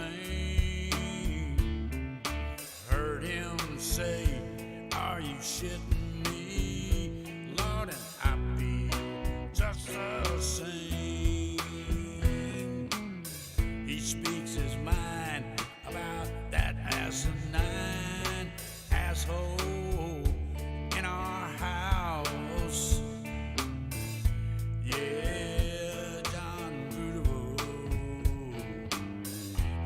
thing. Heard him say, "Are you shitting me, Lord?" And I feel just the same. He speaks his mind about that asinine asshole in our house. Yeah, John Beautiful,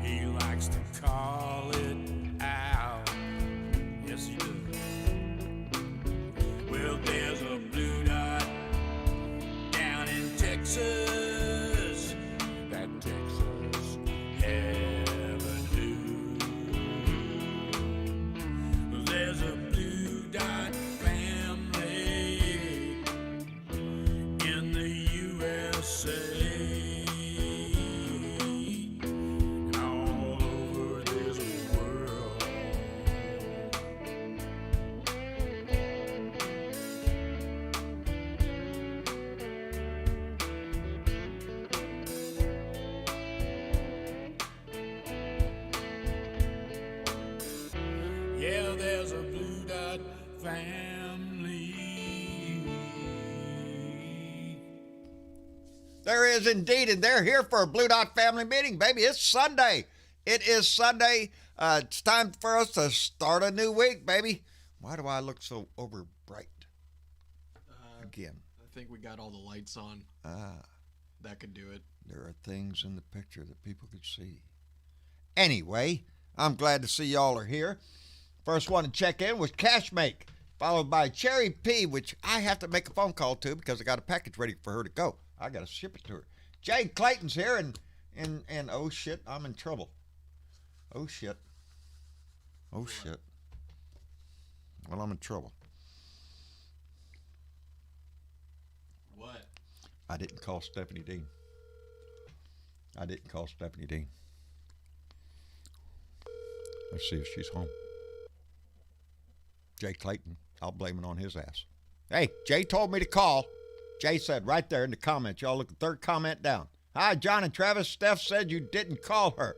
he likes to call it out. Yes, he does. Well, there's a blue dot down in Texas, that Texas heaven do. There's a blue dot family in the USA and all over this world. Yeah, there's a blue dot family. There is indeed, and they're here for a Blue Dot family meeting, baby. It's Sunday. It is Sunday. It's time for us to start a new week, baby. Why do I look so over bright? Again. I think we got all the lights on. That could do it. There are things in the picture that people could see. Anyway, I'm glad to see y'all are here. First one to check in was Cashmake, followed by Cherry P, which I have to make a phone call to because I got a package ready for her to go. I got to ship it to her. Jay Clayton's here, and oh shit, I'm in trouble. Oh shit. Oh shit. Well, I'm in trouble. What? I didn't call Stephanie Dean. Let's see if she's home. Jay Clayton, I'll blame it on his ass. Hey, Jay told me to call. Jay said right there in the comments, y'all look at the third comment down. Hi, John and Travis. Steph said you didn't call her.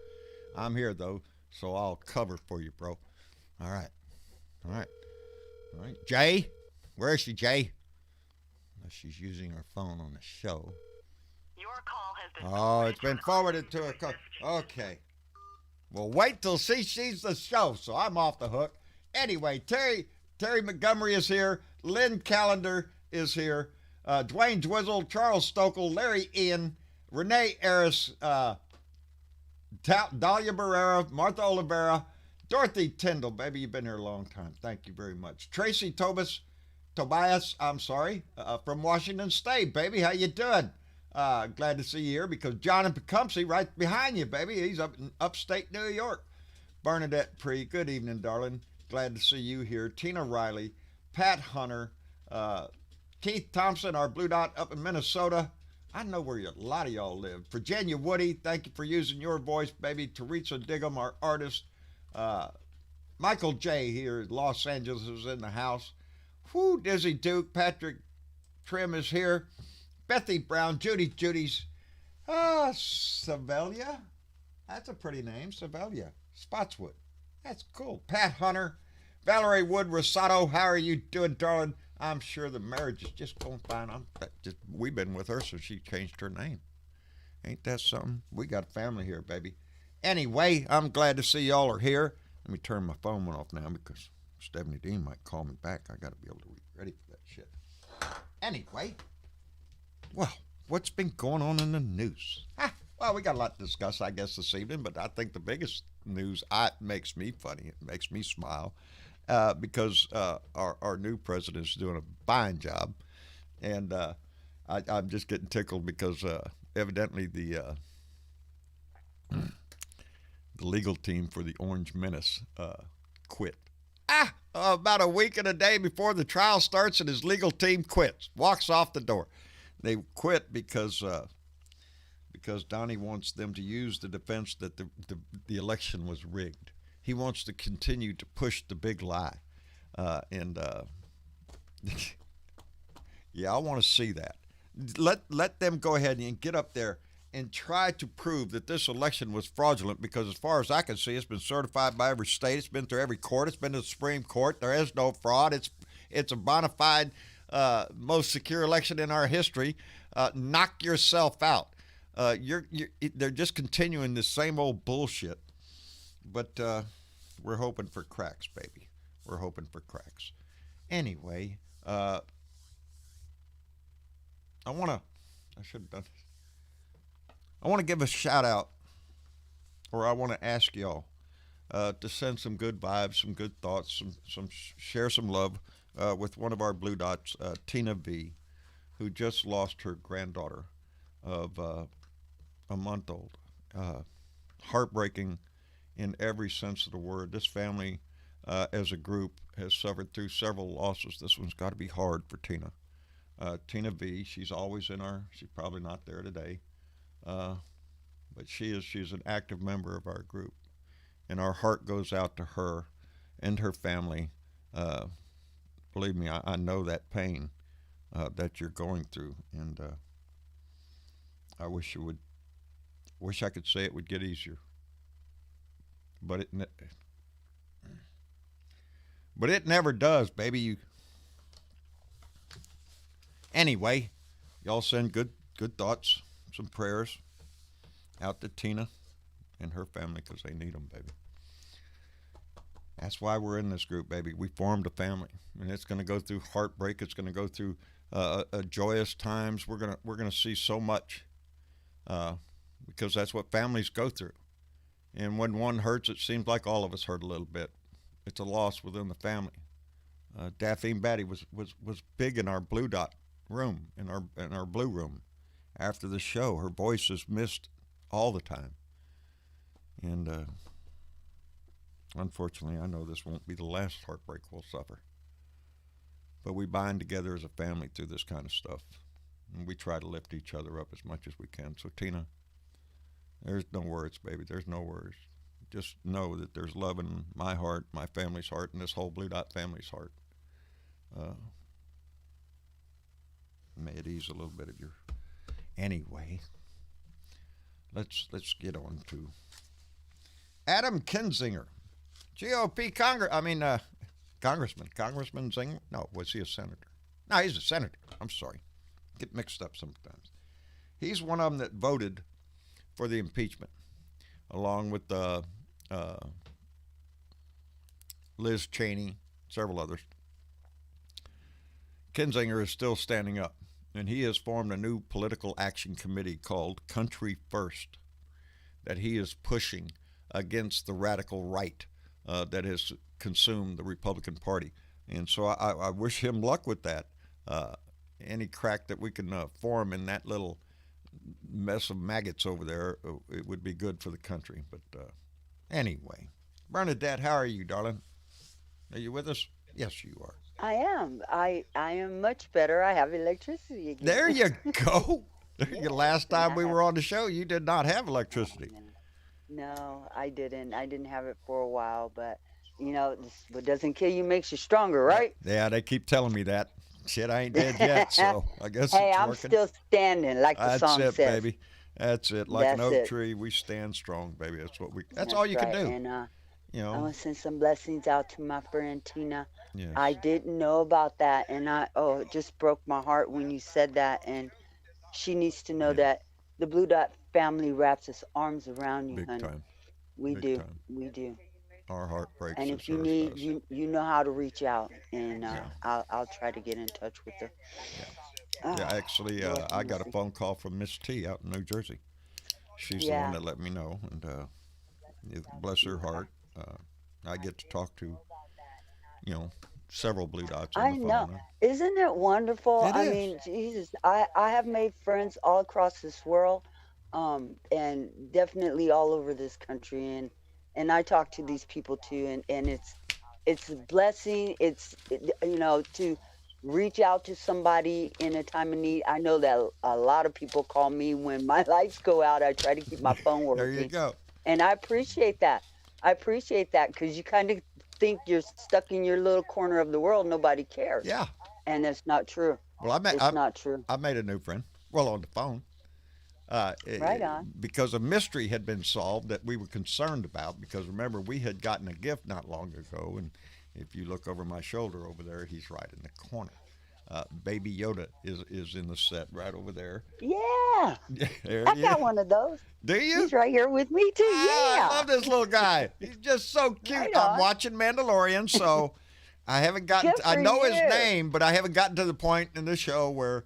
I'm here, though, so I'll cover for you, bro. All right. Jay? Where is she, Jay? Unless she's using her phone on the show. Your call has been it's been forwarded to her. Okay. Well, wait till she sees the show, so I'm off the hook. Anyway, Terry Montgomery is here. Lynn Callender is here. Dwayne Dwizzle, Charles Stokel, Larry Ian, Renee Harris, Dahlia Barrera, Martha Oliveira, Dorothy Tyndall. Baby, you've been here a long time. Thank you very much. Tracy Tobias, from Washington State. Baby, how you doing? Glad to see you here because John in Tecumseh right behind you, baby. He's up in upstate New York. Bernadette Pree, good evening, darling. Glad to see you here. Tina Riley, Pat Hunter, Keith Thompson, our Blue Dot up in Minnesota. I know where a lot of y'all live. Virginia Woody, thank you for using your voice, baby. Teresa Diggum, our artist. Michael J. here in Los Angeles is in the house. Whoo, Dizzy Duke, Patrick Trim is here. Bethy Brown, Judy's. Savelia. That's a pretty name, Savelia. Spotswood. That's cool. Pat Hunter, Valerie Wood Rosato, how are you doing, darling? I'm sure the marriage is just going fine. We've been with her since she changed her name. Ain't that something? We got a family here, baby. Anyway, I'm glad to see y'all are here. Let me turn my phone off now because Stephanie Dean might call me back. I got to be able to be ready for that shit. Anyway, well, what's been going on in the news? Well, we got a lot to discuss, I guess, this evening, but I think the biggest news makes me funny. It makes me smile because our new president is doing a fine job. And I'm just getting tickled because evidently the legal team for the Orange Menace quit. About a week and a day before the trial starts, and his legal team quits, walks off the door. They quit because Donnie wants them to use the defense that the election was rigged. He wants to continue to push the big lie. Yeah, I want to see that. Let them go ahead and get up there and try to prove that this election was fraudulent, because as far as I can see, it's been certified by every state. It's been through every court. It's been to the Supreme Court. There is no fraud. It's a bona fide, most secure election in our history. Knock yourself out. They're just continuing this same old bullshit. But we're hoping for cracks, baby. We're hoping for cracks. Anyway, I should have done this. I want to give a shout out, or I want to ask y'all to send some good vibes, some good thoughts, share some love with one of our Blue Dots, Tina V, who just lost her granddaughter of a month old. Heartbreaking in every sense of the word. This family, as a group, has suffered through several losses. This one's got to be hard for Tina. Tina V, she's always she's probably not there today. But she's an active member of our group, and our heart goes out to her and her family. Believe me, I know that pain that you're going through, and I wish I could say it would get easier, but it never does, baby. Anyway, y'all send good thoughts, some prayers out to Tina and her family, because they need them, baby. That's why we're in this group, baby. We formed a family, and it's going to go through heartbreak. It's going to go through joyous times. We're gonna see so much because that's what families go through. And when one hurts, it seems like all of us hurt a little bit. It's a loss within the family. Daphne Batty was big in our Blue Dot room, in our blue room. After the show, her voice is missed all the time. And unfortunately, I know this won't be the last heartbreak we'll suffer. But we bind together as a family through this kind of stuff. And we try to lift each other up as much as we can. So, Tina, there's no words, baby. There's no words. Just know that there's love in my heart, my family's heart, and this whole Blue Dot family's heart. May it ease a little bit of your... Anyway, let's get on to Adam Kinzinger, GOP Congressman Zinger. No, was he a senator? No, he's a senator. I'm sorry, get mixed up sometimes. He's one of them that voted for the impeachment, along with Liz Cheney, several others. Kinzinger is still standing up, and he has formed a new political action committee called Country First that he is pushing against the radical right that has consumed the Republican Party. And so I wish him luck with that. Any crack that we can form in that little mess of maggots over there, it would be good for the country. But anyway, Bernadette, how are you, darling? Are you with us? Yes, you are. I am. I am much better. I have electricity again. There you go. Last time we were on the show, you did not have electricity. No, I didn't. I didn't have it for a while, but what doesn't kill you makes you stronger, right? Yeah, they keep telling me that. Shit, I ain't dead yet, so I guess hey, it's I'm working. Still standing, like the song says. That's it, baby. That's it. Like an oak tree, we stand strong, baby. That's all you can do. And I want to send some blessings out to my friend Tina. Yes. I didn't know about that, and it just broke my heart when you said that. And she needs to know that the Blue Dot family wraps its arms around you, Big honey. Time. We Big do. Time. We do. Our heart breaks. And if you need, you know how to reach out, and I'll try to get in touch with her. Yeah, actually, I got a phone call from Miss T out in New Jersey. She's the one that let me know, and bless her heart. I get to talk to, several Blue Dots on the phone. I know. Isn't it wonderful? I mean, Jesus, I have made friends all across this world, and definitely all over this country, and I talk to these people too, and it's a blessing. It's to reach out to somebody in a time of need. I know that a lot of people call me when my lights go out. I try to keep my phone working. There you go. And I appreciate that. Because you kind of think you're stuck in your little corner of the world. Nobody cares. Yeah. And that's not true. Well, it's not true. I made a new friend. Well, on the phone. Right on. Because a mystery had been solved that we were concerned about. Because remember, we had gotten a gift not long ago, and if you look over my shoulder over there, he's right in the corner. Baby Yoda is in the set right over there. Yeah. There I he got is. one of those. Do you? He's right here with me too. I Yeah. love this little guy. He's just so cute. Right I'm on. watching Mandalorian, so I haven't gotten. Good I for know his you. name, but I haven't gotten to the point in the show where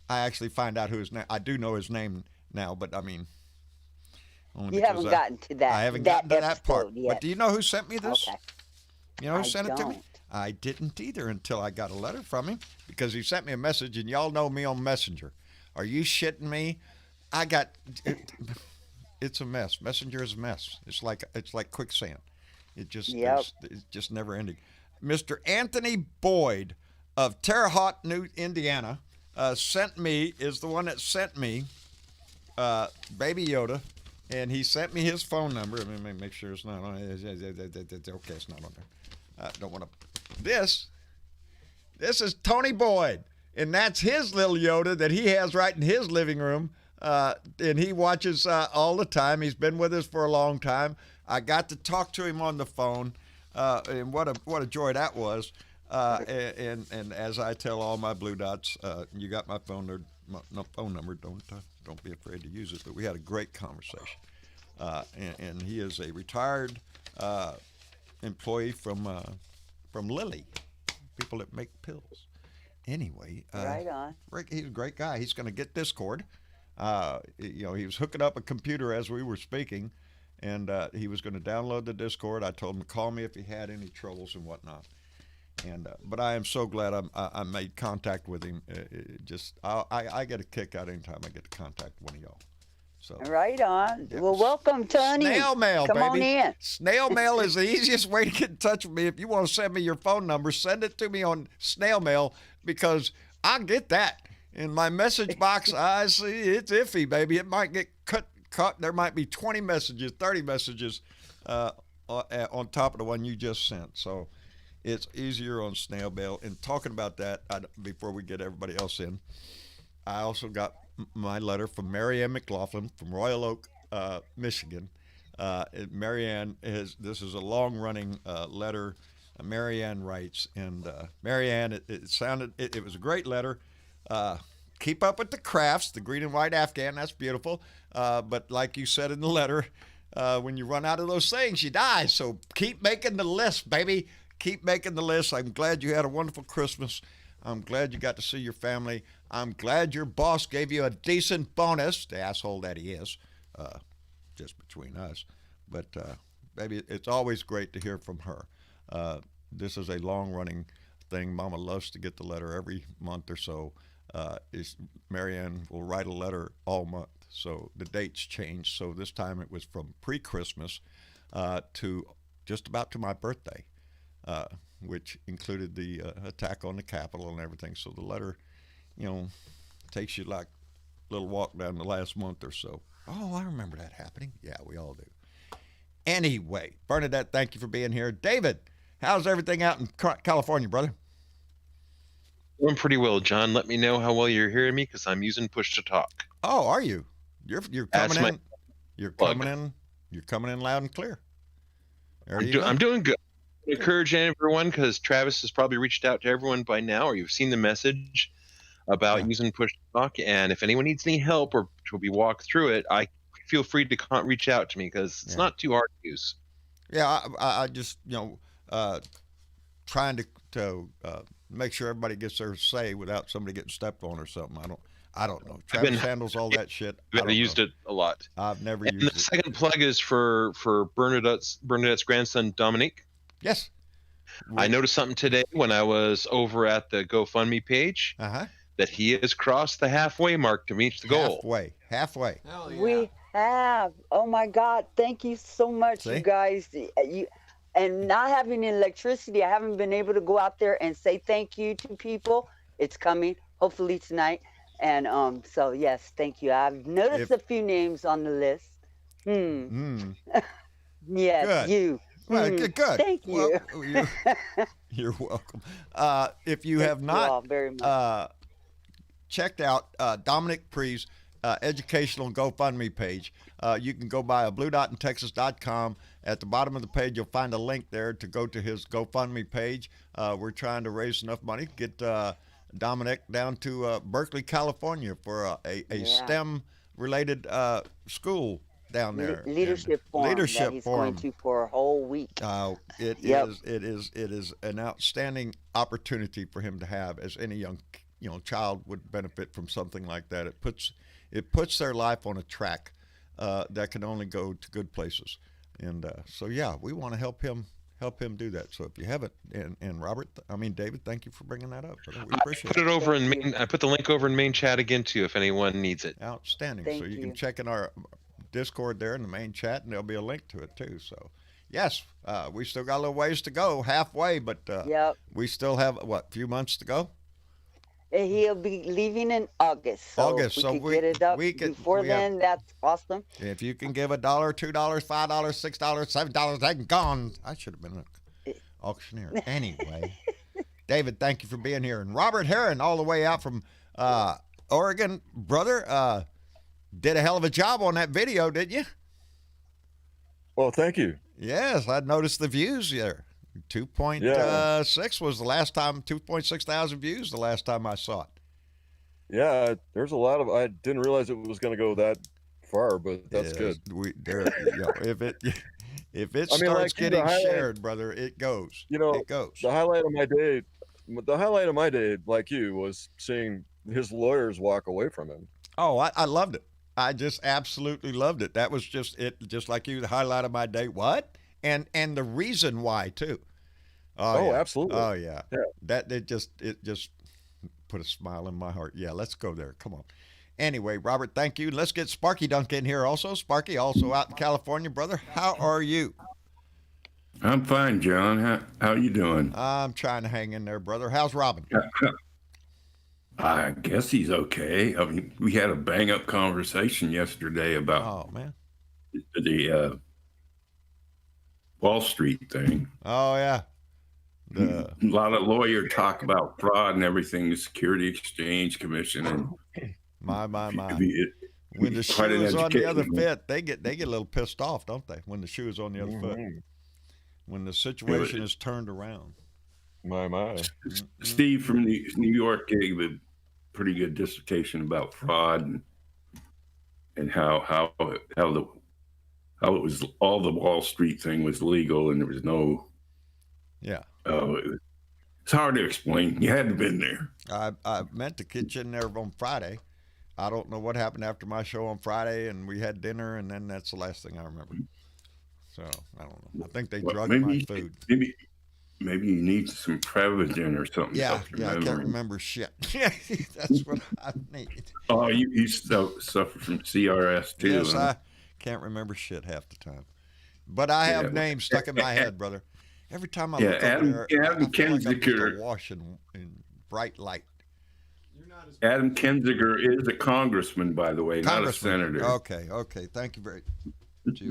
I actually find out who his name. I do know his name now, but I mean, only You because haven't gotten to that. I haven't gotten to that part. episode yet. But do you know who sent me this? Okay. You know who I sent it to me? don't. I didn't either until I got a letter from him because he sent me a message, and y'all know me on Messenger. Are you shitting me? I got. It's a mess. Messenger is a mess. It's like quicksand. It just Yep. it's just never ending. Mr. Anthony Boyd of Terre Haute, New Indiana, is the one that sent me Baby Yoda, and he sent me his phone number. Let me make sure it's not on. Okay, it's not on there. I don't want to. This is Tony Boyd, and that's his little Yoda that he has right in his living room. And he watches all the time. He's been with us for a long time. I got to talk to him on the phone, and what a joy that was. And as I tell all my blue dots, you got my phone number. Don't be afraid to use it. But we had a great conversation, and he is a retired employee from Lilly, people that make pills. Anyway, Right on. he's a great guy. He's going to get Discord. He was hooking up a computer as we were speaking, and he was going to download the Discord. I told him to call me if he had any troubles and whatnot. And but I am so glad I made contact with him. I get a kick out anytime I get to contact one of y'all. So Right on. yeah. Well, welcome, Tony. Snail mail, Come baby. on in. Snail mail is the easiest way to get in touch with me. If you want to send me your phone number, send it to me on snail mail because I get that. In my message box, I see it's iffy, baby. It might get cut. There might be 20 messages, 30 messages on top of the one you just sent. So it's easier on snail mail. And talking about that, before we get everybody else in, I also got my letter from Mary Ann McLaughlin from Royal Oak, Michigan. Mary Ann this is a long-running letter. Mary Ann writes, and Mary Ann, it was a great letter. Keep up with the crafts, the green and white Afghan, that's beautiful. But like you said in the letter, when you run out of those things, you die. So keep making the list, baby. Keep making the list. I'm glad you had a wonderful Christmas. I'm glad you got to see your family. I'm glad your boss gave you a decent bonus, the asshole that he is, just between us. But, baby, it's always great to hear from her. This is a long-running thing. Mama loves to get the letter every month or so. Marianne will write a letter all month. So the dates change. So this time it was from pre-Christmas to just about to my birthday, which included the attack on the Capitol and everything. So the letter, takes you like a little walk down the last month or so. Oh, I remember that happening. Yeah, we all do. Anyway, Bernadette, thank you for being here. David, how's everything out in California, brother? Doing pretty well, John. Let me know how well you're hearing me because I'm using push to talk. Oh, are you? You're That's coming in. my You're plug. coming in. You're coming in loud and clear. I'm doing good. I encourage everyone because Travis has probably reached out to everyone by now, or you've seen the message about using push to talk. And if anyone needs any help or to be walked through it, I feel free to reach out to me because it's not too hard to use. Yeah, I just trying to make sure everybody gets their say without somebody getting stepped on or something. I don't know. Travis handles all that shit. I've used it a lot. I've never And used it. the second plug is for Bernadette's grandson Dominic. Yes. I noticed something today when I was over at the GoFundMe page that he has crossed the halfway mark to reach the goal. Halfway. Hell yeah. We have. Oh my God! Thank you so much, See? you guys. And not having electricity, I haven't been able to go out there and say thank you to people. It's coming, hopefully tonight. And so yes, thank you. I've noticed a few names on the list. Yes, Good. you. Well, good. Thank you. Well, you're welcome. If you have Thank you all not very much. checked out Dominic Pre's educational GoFundMe page. You can go by a bluedotintexas.com. At the bottom of the page, you'll find a link there to go to his GoFundMe page. We're trying to raise enough money to get Dominic down to Berkeley, California for a STEM-related school down there. Leadership forum that he's going to for a whole week. It is an outstanding opportunity for him to have, as any young child would benefit from something like that. It puts their life on a track that can only go to good places. And so we want to help him do that. So if you haven't, and David, thank you for bringing that up. We appreciate it. I put the link over in main chat again too, if anyone needs it. Outstanding. So you can check in our Discord there in the main chat, and there'll be a link to it too. So yes, we still got a little ways to go, halfway, but we still have a few months to go. He'll be leaving in August. So if we can get it up before then, that's awesome. If you can give $1, $2, $5, $6, $7, they're gone. I should have been an auctioneer. Anyway, David, thank you for being here. And Robert Heron, all the way out from Oregon, brother, did a hell of a job on that video, didn't you? Well, thank you. Yes, I noticed the views there. 2.6 was the last time, 2.6 thousand views the last time I saw it. Yeah, there's a lot of, I didn't realize it was going to go that far, but that's good. If it starts getting shared, brother, it goes. It goes. The highlight of my day, like you, was seeing his lawyers walk away from him. Oh, I loved it. I just absolutely loved it. That was just like you, the highlight of my day. What? And the reason why too. Oh, absolutely. Oh yeah. That it just put a smile in my heart. Yeah, let's go there. Come on. Anyway, Robert, thank you. Let's get Sparky Dunk in here also. Sparky, also out in California, brother. How are you? I'm fine, John. How you doing? I'm trying to hang in there, brother. How's Robin? I guess he's okay. I mean, we had a bang-up conversation yesterday about the Wall Street thing. Oh, yeah. A lot of lawyer talk about fraud and everything, the Security Exchange Commission, and my. When the shoe is on the other foot, they get a little pissed off, don't they? When the shoe is on the other foot, when the situation is turned around. My. Steve from New York gave a pretty good dissertation about fraud and how it was, all the Wall Street thing was legal and there was no. Yeah. It's hard to explain. You hadn't been there. I meant to get you in there on Friday. I don't know what happened after my show on Friday, and we had dinner, and then that's the last thing I remember. So I don't know. I think they drugged my food. Maybe you need some Prevagen or something. Yeah, I can't remember shit. That's what I need. Oh, you suffer from CRS too. Yes, I can't remember shit half the time. But I have names stuck in my head, brother. Every time I look over there, I feel like I'm just awash in bright light. Adam Kinzinger is a congressman, by the way, not a senator. Okay. Thank you very much.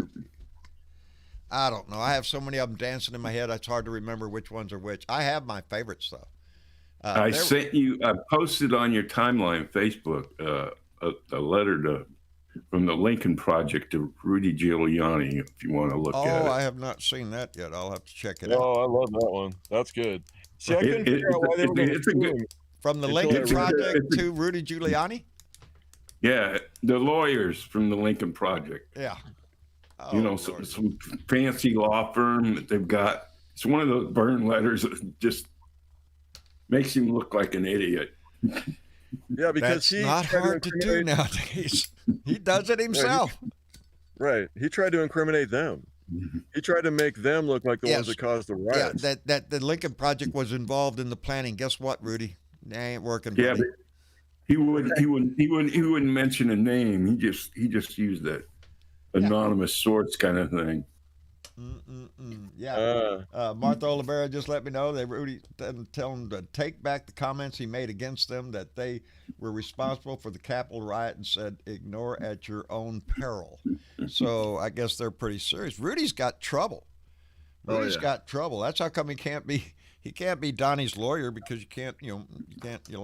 I don't know. I have so many of them dancing in my head, it's hard to remember which ones are which. I have my favorites, though. I posted on your timeline, Facebook, a letter from the Lincoln Project to Rudy Giuliani, if you want to look at it. Oh, I have not seen that yet. I'll have to check it out. Oh, I love that one. That's good. See, I couldn't figure out why they were going to sue him. From the Lincoln Project to Rudy Giuliani? Yeah, the lawyers from the Lincoln Project. Yeah. Oh, some fancy law firm that they've got. It's one of those burn letters that just makes him look like an idiot. Yeah, because that's not hard to do nowadays. He does it himself. Right. He tried to incriminate them. He tried to make them look like the ones that caused the riots. Yeah, that the Lincoln Project was involved in the planning. Guess what, Rudy? They ain't working. Yeah, but he wouldn't mention a name. He just used that anonymous source kind of thing. Yeah. Martha Oliveira just let me know that Rudy tell him to take back the comments he made against them, that they were responsible for the Capitol riot, and said, ignore at your own peril. So I guess they're pretty serious. Rudy's got trouble. Rudy's got trouble. That's how come he can't be he can't be Donnie's lawyer because you'll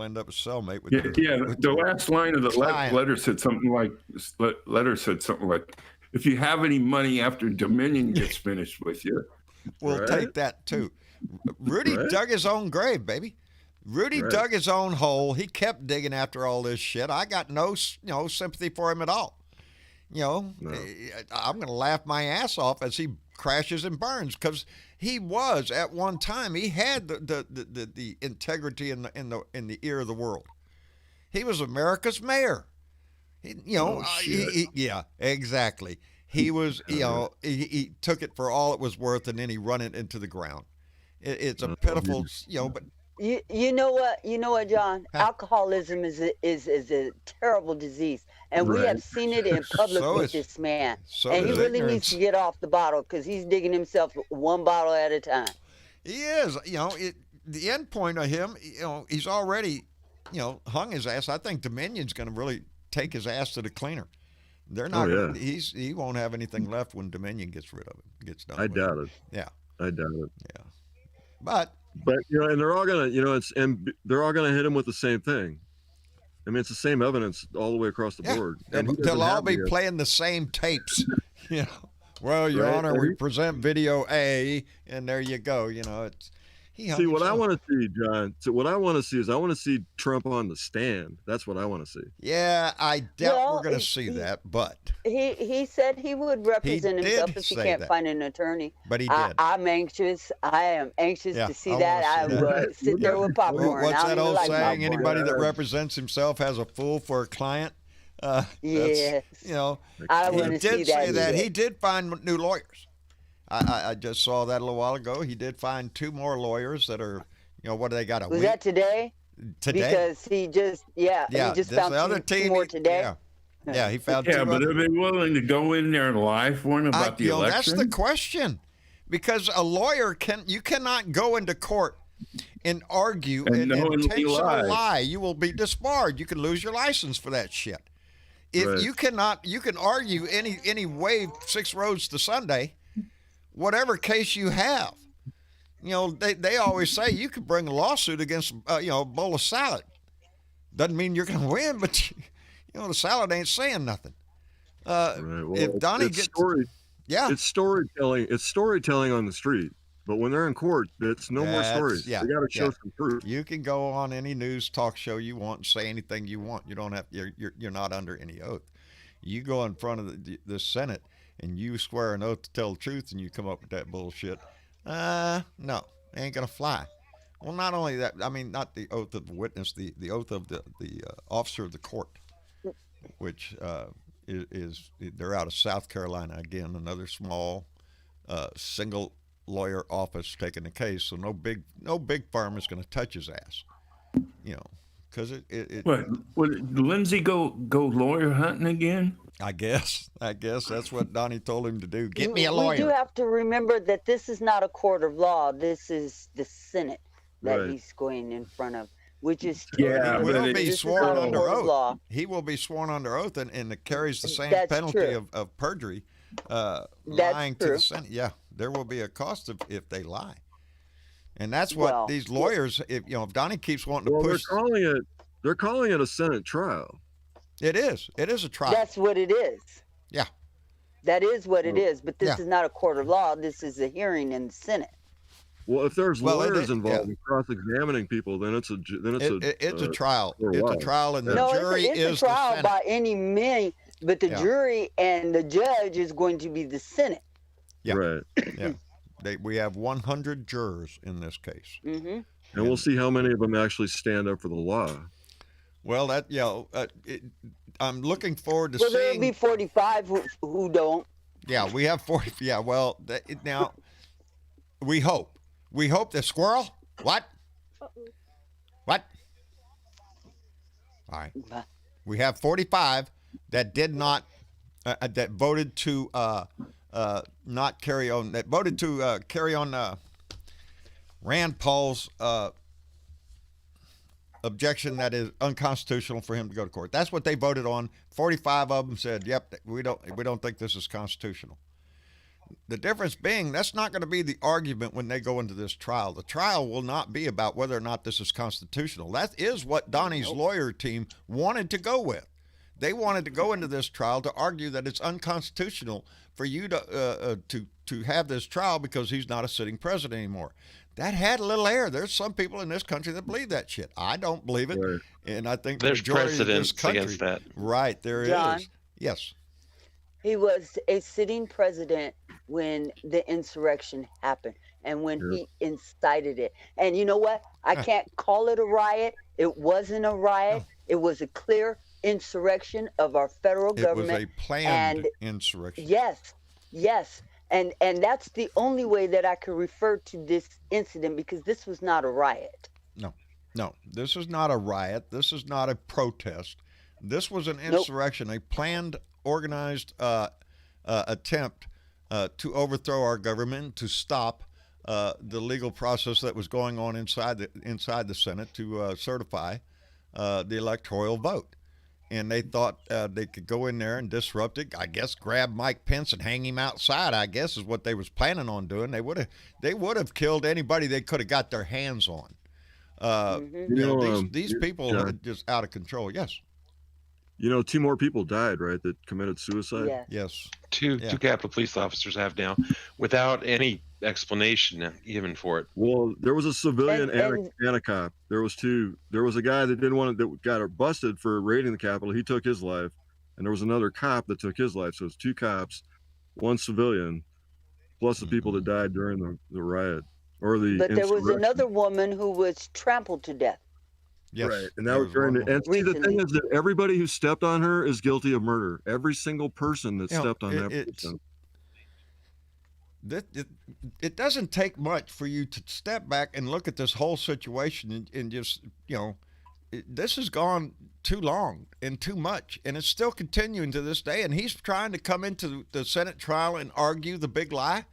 end up a cellmate with The last line of the client. letter said something like, if you have any money after Dominion gets finished with you, we'll take that too. Rudy dug his own grave, baby. Rudy dug his own hole. He kept digging after all this shit. I got no sympathy for him at all. I'm going to laugh my ass off as he crashes and burns, because he was at one time, he had the integrity in the ear of the world. He was America's mayor. Yeah, exactly. He was, he took it for all it was worth, and then he run it into the ground. It's a pitiful, but. You know what, John? Alcoholism is a terrible disease, and we have seen it in public with this man. And he really needs to get off the bottle, because he's digging himself one bottle at a time. He is. The end point of him, he's already, hung his ass. I think Dominion's going to really take his ass to the cleaner. They're not. He won't have anything left when Dominion gets rid of him. Gets done. I doubt it. Yeah. I doubt it. Yeah. But and they're all gonna, they're all gonna hit him with the same thing. I mean, it's the same evidence all the way across the board. And they'll all be playing the same tapes. Well, Your Honor, we present video A, and there you go. It's. See, what I want to see, John. So what I want to see is I want to see Trump on the stand. That's what I want to see. Yeah, I doubt we're going to see that, but he said he would represent himself if he can't find an attorney. But he did. I'm anxious. I am anxious to see that. I will sit there with popcorn. What's that old saying? Anybody that represents himself has a fool for a client. Yes. I want to see that. He did say that. He did find new lawyers. I just saw that a little while ago. He did find 2 more lawyers that are, what do they got? Was that today? Today? Because he just, he just found the other 2 more today. Yeah, he found 2 Yeah, but are they willing to go in there and lie for him about the election? That's the question. Because a lawyer you cannot go into court and argue and intentionally lie. You will be disbarred. You can lose your license for that shit. If you can argue any way 6 roads to Sunday. Whatever case you have, they always say you could bring a lawsuit against, a bowl of salad. Doesn't mean you're going to win, but, the salad ain't saying nothing. Well, if Donnie gets... It's storytelling. It's storytelling on the street. But when they're in court, it's no more stories. Yeah, they got to show some proof. You can go on any news talk show you want and say anything you want. You don't have. You're not under any oath. You go in front of the Senate and you swear an oath to tell the truth, and you come up with that bullshit. No, it ain't gonna fly. Well, not only that, I mean, not the oath of the witness, the oath of the officer of the court, which is they're out of South Carolina again, another small single lawyer office taking the case. So no big firm is going to touch his ass, because it. What? Would Lindsay go lawyer hunting again? I guess that's what Donnie told him to do. Get me a lawyer. We do have to remember that this is not a court of law. This is the Senate that he's going in front of, which is he will be sworn under oath. He will be sworn under oath, and it carries the same penalty of perjury, lying to the Senate. Yeah, there will be a cost if they lie, and that's what these lawyers. If Donnie keeps wanting to push, they're calling it a Senate trial. It is a trial. That's what it is. Yeah. That is what it is. But this is not a court of law. This is a hearing in the Senate. Well, if there's lawyers involved in cross-examining people, then it's a trial. It's a trial, and the jury is a trial the Senate. by any means. But the jury and the judge is going to be the Senate. Yeah. Right. Yeah. We have 100 jurors in this case. Mm-hmm. And we'll see how many of them actually stand up for the law. Well, I'm looking forward to seeing. Well, there'll be 45 who don't. Yeah, we have 40. Yeah, well, now we hope. We hope the squirrel. What? What? All right. We have 45 that did not, that voted to not carry on. That voted to carry on Rand Paul's objection that is unconstitutional for him to go to court. That's what they voted on. 45 of them said, "Yep, we don't think this is constitutional." The difference being that's not going to be the argument when they go into this trial. The trial will not be about whether or not this is constitutional. That is what Donnie's lawyer team wanted to go with. They wanted to go into this trial to argue that it's unconstitutional for you to have this trial because he's not a sitting president anymore. That had a little air. There's some people in this country that believe that shit. I don't believe it, Right. and I think There's the majority of precedents this country, against that. Right, there is. John? Yes. He was a sitting president when the insurrection happened and when he incited it. And you know what? I can't call it a riot. It wasn't a riot. It was a clear insurrection of our federal government. It was a planned insurrection. Yes. And that's the only way that I could refer to this incident, because this was not a riot. No, this is not a riot. This is not a protest. This was an insurrection, a planned, organized attempt to overthrow our government, to stop the legal process that was going on inside the Senate to certify the electoral vote. And they thought they could go in there and disrupt it. I guess grab Mike Pence and hang him outside, I guess, is what they was planning on doing. They would have killed anybody they could have got their hands on. These people are just out of control. Yes. 2 more people died, right, that committed suicide? Yes. Two Capitol police officers have now, without any explanation given for it. Well, there was a civilian and a cop. There was two. There was a guy that that got busted for raiding the Capitol. He took his life, and there was another cop that took his life. So it's 2 cops, 1 civilian, plus the people that died during the riot or the. But there was another woman who was trampled to death. Yes. Right, and that was during the. And see, the thing is that everybody who stepped on her is guilty of murder. Every single person that stepped on that person. It doesn't take much for you to step back and look at this whole situation and just, this has gone too long and too much, and it's still continuing to this day. And he's trying to come into the Senate trial and argue the big lie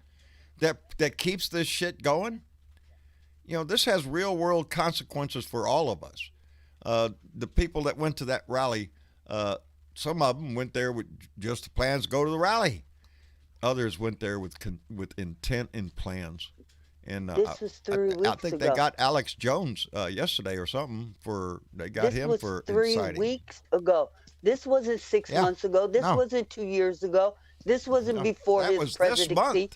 that keeps this shit going. This has real world consequences for all of us. The people that went to that rally, some of them went there with just the plans to go to the rally. Others went there with intent and plans. And this was 3 weeks ago. I think they got Alex Jones yesterday or something They got him for 3 inciting. weeks ago. This wasn't 6 months ago. This wasn't 2 years ago. This wasn't before his presidency.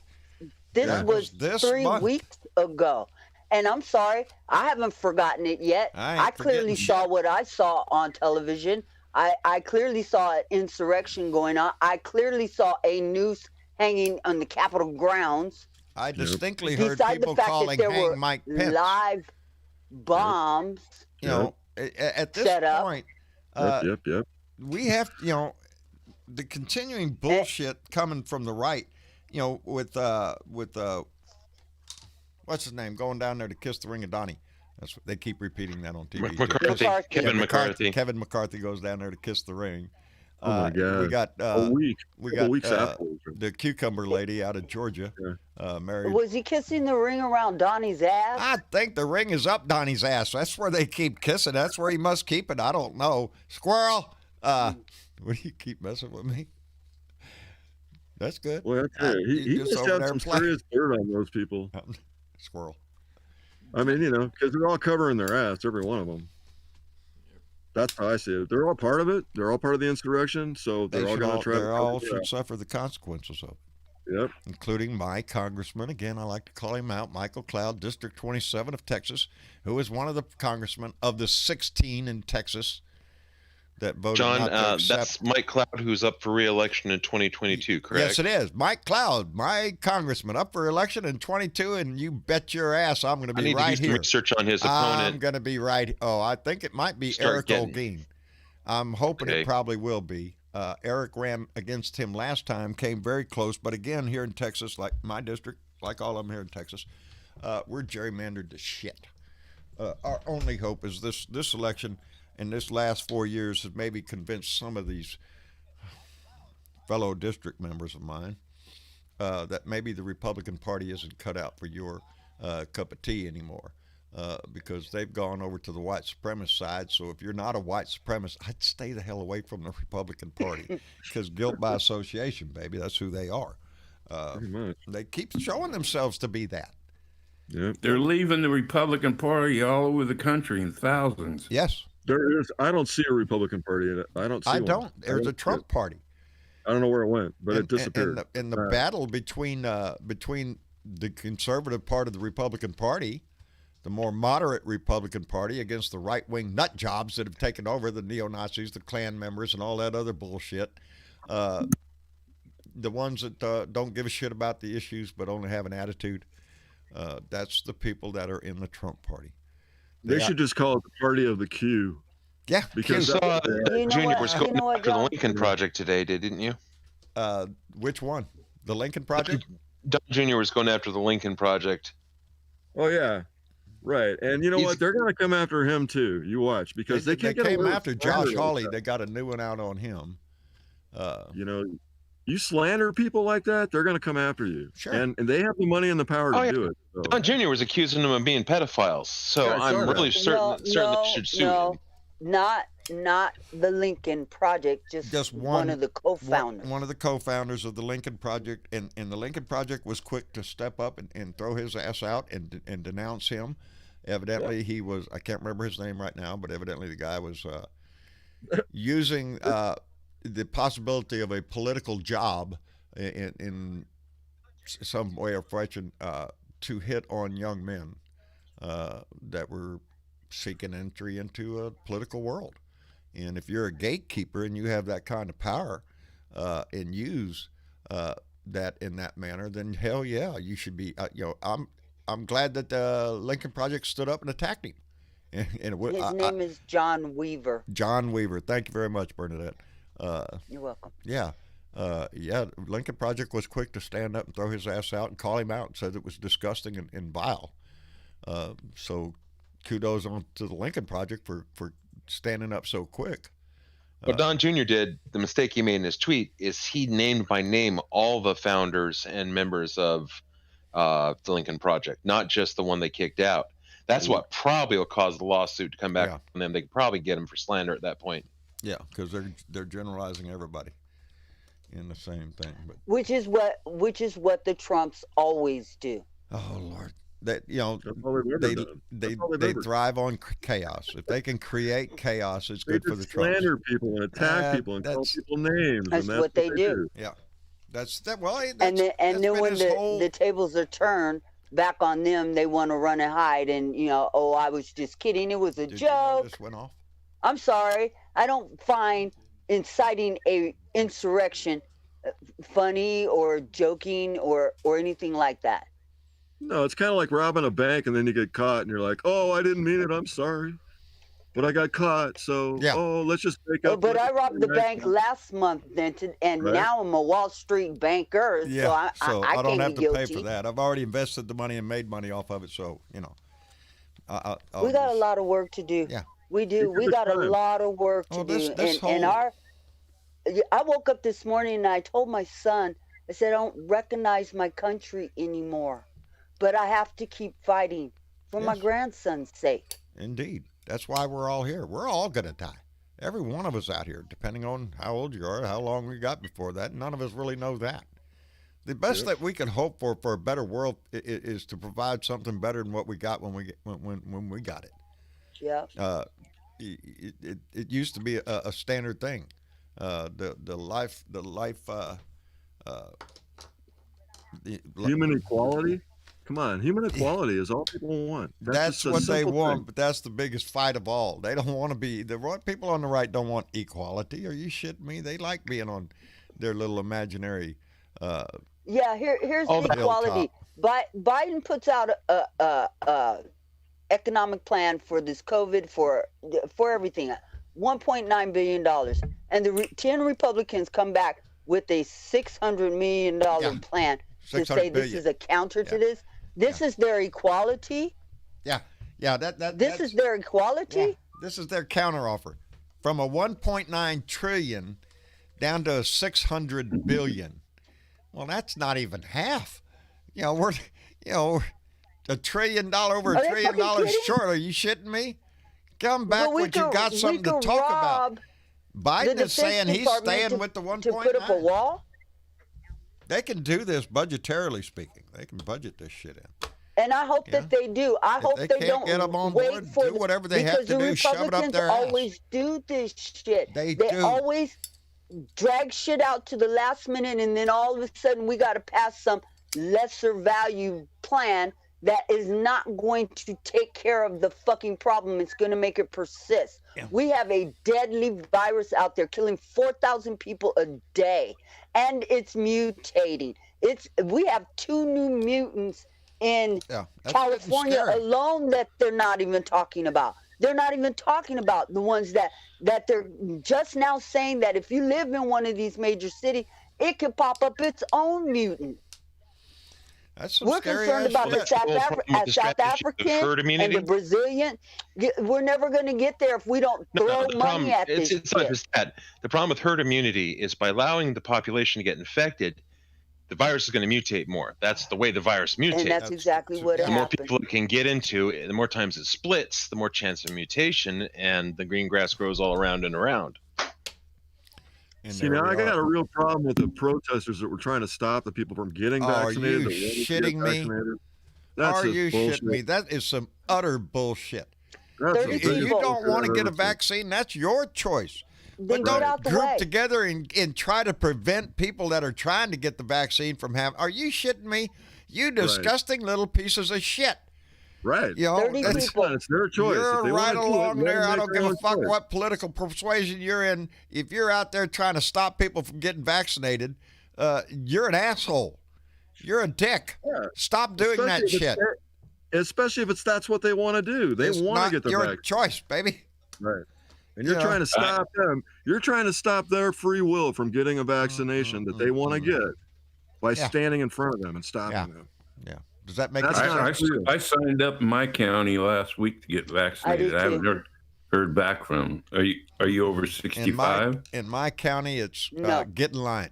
This was 3 weeks ago. And I'm sorry, I haven't forgotten it yet. I clearly saw what I saw on television. I clearly saw an insurrection going on. I clearly saw a noose hanging on the Capitol grounds. I distinctly heard people calling hang Mike Pence. Live bombs. At this point, we have, the continuing bullshit coming from the right, with what's his name, going down there to kiss the ring of Donnie. That's what they keep repeating that on TV. Kevin McCarthy. Kevin McCarthy goes down there to kiss the ring. Oh my God! We got weeks afterwards. The cucumber lady out of Georgia, married. Was he kissing the ring around Donnie's ass? I think the ring is up Donnie's ass. That's where they keep kissing. That's where he must keep it. I don't know. Squirrel. What do you keep messing with me? That's good. Well, he just had some serious dirt on those people. Squirrel. I mean, because they're all covering their ass, every one of them. That's how I see it. They're all part of it. They're all part of the insurrection, so they're all going to try. They all should suffer the consequences of it. Yep. Including my congressman. Again, I like to call him out, Michael Cloud, District 27 of Texas, who is one of the congressmen of the 16 in Texas that voted John, not to accept. That's Mike Cloud, who's up for re-election in 2022, correct? Yes, it is. Mike Cloud, my congressman, up for election in 22, and you bet your ass I'm going to be right here. I need to do some research on his opponent. I'm going to be right. Oh, I think it might be Eric Olguin. I'm hoping it probably will be. Eric ran against him last time, came very close, but again, here in Texas, like my district, like all of them here in Texas, we're gerrymandered to shit. Our only hope is this election in this last 4 years has maybe convinced some of these fellow district members of mine that maybe the Republican Party isn't cut out for your cup of tea anymore, because they've gone over to the white supremacist side. So if you're not a white supremacist, I'd stay the hell away from the Republican Party, because guilt by association, baby, that's who they are. Pretty much. They keep showing themselves to be that. Yep. They're leaving the Republican Party all over the country in thousands. Yes. There is. I don't see a Republican Party in it. I don't see one. There's a Trump party. I don't know where it went, but it disappeared. And the battle between the conservative part of the Republican Party, the more moderate Republican Party, against the right-wing nut jobs that have taken over, the neo-Nazis, the Klan members, and all that other bullshit. The ones that don't give a shit about the issues but only have an attitude. That's the people that are in the Trump party. They should just call it the Party of the Q. Yeah, because Junior was going after the Lincoln Project today, didn't you? Which one? The Lincoln Project? Don Jr. was going after the Lincoln Project. Oh yeah, right. And you know what? They're going to come after him too. You watch, because they can't came after Josh Hawley. They got a new one out on him. You know, you slander people like that, they're going to come after you. Sure. And they have the money and the power to do it. So. Don Jr. was accusing them of being pedophiles. So I'm really certain they should sue him. Not the Lincoln Project, just one of the co-founders. One of the co-founders of the Lincoln Project, and the Lincoln Project was quick to step up and throw his ass out and denounce him. Evidently, he was, I can't remember his name right now, but evidently the guy was using the possibility of a political job in some way or fashion to hit on young men that were seeking entry into a political world. And if you're a gatekeeper and you have that kind of power and use that in that manner, then hell yeah, you should be. I'm glad that the Lincoln Project stood up and attacked him. And his name is John Weaver. John Weaver. Thank you very much, Bernadette. You're welcome. Yeah. Lincoln Project was quick to stand up and throw his ass out and call him out and said it was disgusting and vile. So kudos on to the Lincoln Project for standing up so quick. What Don Jr. did, the mistake he made in his tweet, is he named by name all the founders and members of the Lincoln Project, not just the one they kicked out. That's what probably will cause the lawsuit to come back on them. They could probably get him for slander at that point. Yeah, because they're generalizing everybody in the same thing. But which is what the Trumps always do. Oh Lord. That they thrive on chaos. If they can create chaos, it's good for the Trumps. Slander people and attack people and call people names. That's what they do. Yeah, that's that. Well, and then when the tables are turned back on them, they want to run and hide and I was just kidding. It was a joke. This went off. I'm sorry. I don't find inciting a insurrection funny or joking or anything like that. No, it's kind of like robbing a bank and then you get caught and you're like, oh, I didn't mean it. I'm sorry. But I got caught. So, let's just make up. But I robbed the bank last month and now I'm a Wall Street banker. Yeah, so I don't have be to guilty. pay for that. I've already invested the money and made money off of it. So, we got a lot of work to do. Yeah. We do. We got a lot of work to do. I woke up this morning and I told my son, I said, I don't recognize my country anymore. But I have to keep fighting for my grandson's sake. Indeed. That's why we're all here. We're all going to die. Every one of us out here, depending on how old you are, how long we got before that. None of us really know that. The best that we can hope for a better world is to provide something better than what we got when we got it. Yeah. It used to be a standard thing. Human equality. Come on, human equality is all people want. That's what they want, but that's the biggest fight of all. They don't want to be people on the right don't want equality. Are you shitting me? They like being on their little imaginary. Here's the equality. Biden puts out a economic plan for this COVID for everything, $1.9 billion, and the 10 Republicans come back with a $600 million plan to say this is a counter to this. This is their equality. This is their equality. Yeah. This is their counteroffer, from a 1.9 trillion down to a 600 billion. Well, that's not even half. We're $1 trillion over $1 trillion short. Are you shitting me? Come back when you got something to talk about. Biden is saying he's staying with the 1.9. To put up a wall. They can do this budgetarily speaking. They can budget this shit in. And I hope that they do. I hope they they can't don't get them on wait board, for do whatever they have to do, shove it up Republicans their ass. always do this shit. They do. Always drag shit out to the last minute, and then all of a sudden we got to pass some lesser value plan that is not going to take care of the fucking problem. It's going to make it persist. Yeah. We have a deadly virus out there killing 4,000 people a day, and it's mutating. We have 2 new mutants in California alone that they're not even talking about. They're not even talking about the ones that they're just now saying that if you live in one of these major cities, it could pop up its own mutant. We're concerned about the South African and the Brazilian. We're never going to get there if we don't throw money at this. It's not just that. The problem with herd immunity is by allowing the population to get infected, the virus is going to mutate more. That's the way the virus mutates. And that's exactly what happened. The more people it can get into, the more times it splits, the more chance of mutation, and the green grass grows all around and around. See, now I got a real problem with the protesters that were trying to stop the people from getting vaccinated. Are you shitting me? Are you shitting me? That is some utter bullshit. If you don't want to get a vaccine, that's your choice. But don't group together and try to prevent people that are trying to get the vaccine from having. Are you shitting me? You disgusting little pieces of shit. Right. You know, it's their choice. You're right along there. I don't give a fuck what political persuasion you're in. If you're out there trying to stop people from getting vaccinated, you're an asshole. You're a dick. Yeah. Stop doing that shit. Especially if that's what they want to do. They want to get the vaccine. Your choice, baby. Right. And you're trying to stop them. You're trying to stop their free will from getting a vaccination that they want to get by standing in front of them and stopping them. Yeah. Does that make sense? I signed up in my county last week to get vaccinated. I haven't heard back from them. Are you over 65? In my county, it's get in line.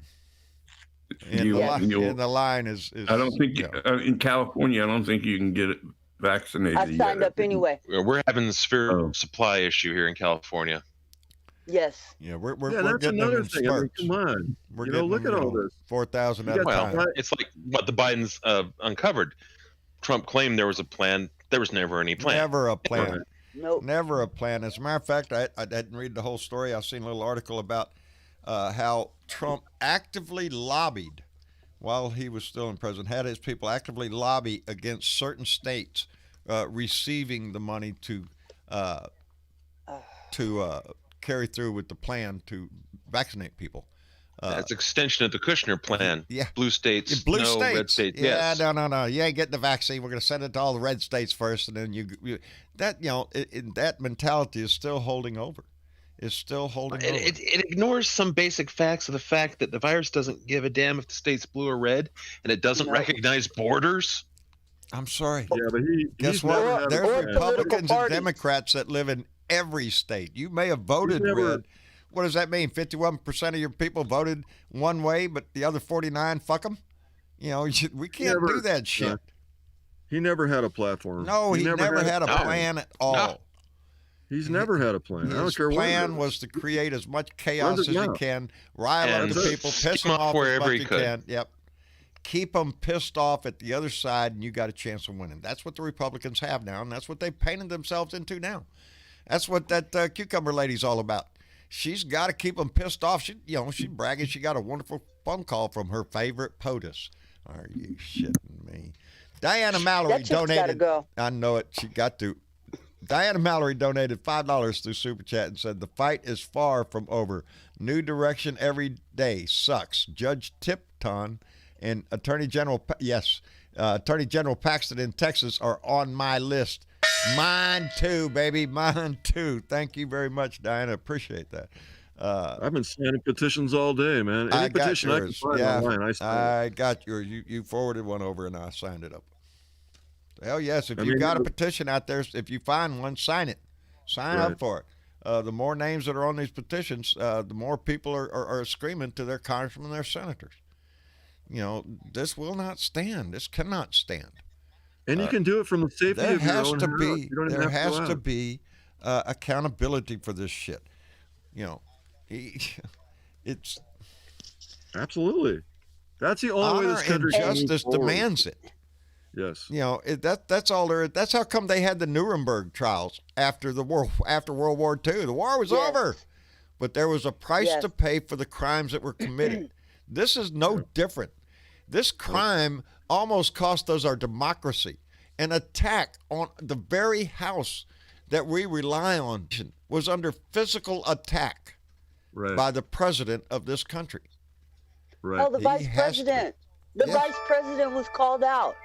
The line is I don't think in California, I don't think you can get it vaccinated. I signed up anyway. We're having a severe supply issue here in California. Yes. Yeah, we're that's getting another them thing. I mean, come on. We're look at all this. 4,000 at a time. It's like what the Bidens uncovered. Trump claimed there was a plan. There was never any plan. Never a plan. Nope. Never a plan. As a matter of fact, I didn't read the whole story. I've seen a little article about how Trump actively lobbied while he was still in prison, had his people actively lobby against certain states receiving the money to carry through with the plan to vaccinate people. That's extension of the Kushner plan. Yeah. Blue states, red states. Yeah, no. You ain't getting the vaccine. We're going to send it to all the red states first, and then that mentality is still holding over. It's still holding over. It ignores some basic facts of the fact that the virus doesn't give a damn if the state's blue or red, and it doesn't recognize borders. I'm sorry. Yeah, but guess what? There's Republicans and Democrats that live in every state. You may have voted red. What does that mean? 51% of your people voted one way, but the other 49 fuck them? You know, we can't do that shit. Yeah. He never had a platform. No, he never had a plan at all. No. He's never had a plan. I don't care what. His plan was to create as much chaos as he can, rile up the people, piss them off as much as he can. Yep. Keep them pissed off at the other side, and you got a chance of winning. That's what the Republicans have now, and that's what they've painted themselves into now. That's what that cucumber lady's all about. She's got to keep them pissed off. She's bragging she got a wonderful phone call from her favorite POTUS. Are you shitting me? Diana Mallory donated. Go. I know it. She got to. Diana Mallory donated $5 through Super Chat and said, "The fight is far from over. New direction every day sucks." Judge Tipton and Attorney General Paxton in Texas are on my list. Mine too, baby. Mine too. Thank you very much, Diana. Appreciate that. I've been signing petitions all day, man. Any petition I can find online, I got yours. You forwarded one over, and I signed it up. Hell yes. If you've got a petition out there, if you find one, sign it. Sign up for it. The more names that are on these petitions, the more people are screaming to their congressmen and their senators. You know, this will not stand. This cannot stand. And you can do it from the safety of your own house. There has to be accountability for this shit. You know, it's absolutely. That's the only way this country and can move justice forward. demands it. Yes. You know, that's all there. That's how come they had the Nuremberg trials after World War II. The war was over, but there was a price to pay for the crimes that were committed. This is no different. This crime almost cost us our democracy. An attack on the very house that we rely on was under physical attack by the president of this country. Right. Hell, the vice president. The vice president was called out,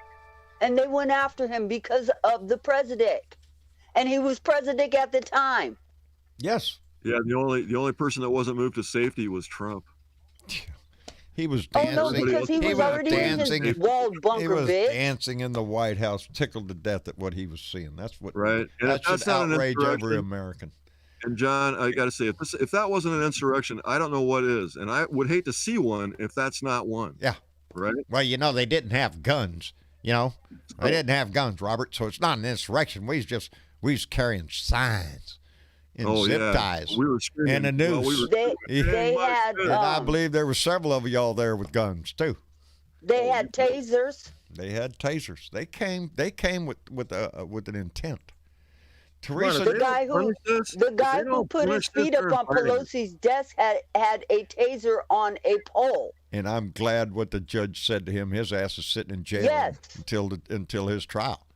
and they went after him because of the president, and he was president at the time. Yes. Yeah. The only person that wasn't moved to safety was Trump. He was dancing. Oh no, because he was already in his walled bunker. He was dancing in the White House, tickled to death at what he was seeing. That's what. Right. And that should outrage every American. And John, I got to say, if that wasn't an insurrection, I don't know what is, and I would hate to see one if that's not one. Yeah. Right. Well, you know, they didn't have guns. You know, they didn't have guns, Robert. So it's not an insurrection. We was carrying signs. And zip ties. We were screaming. And a noose. They had. And I believe there were several of y'all there with guns too. They had tasers. They had tasers. They came with an intent. Teresa, the guy who put his feet up on Pelosi's desk had a taser on a pole. And I'm glad what the judge said to him. His ass is sitting in jail until his trial.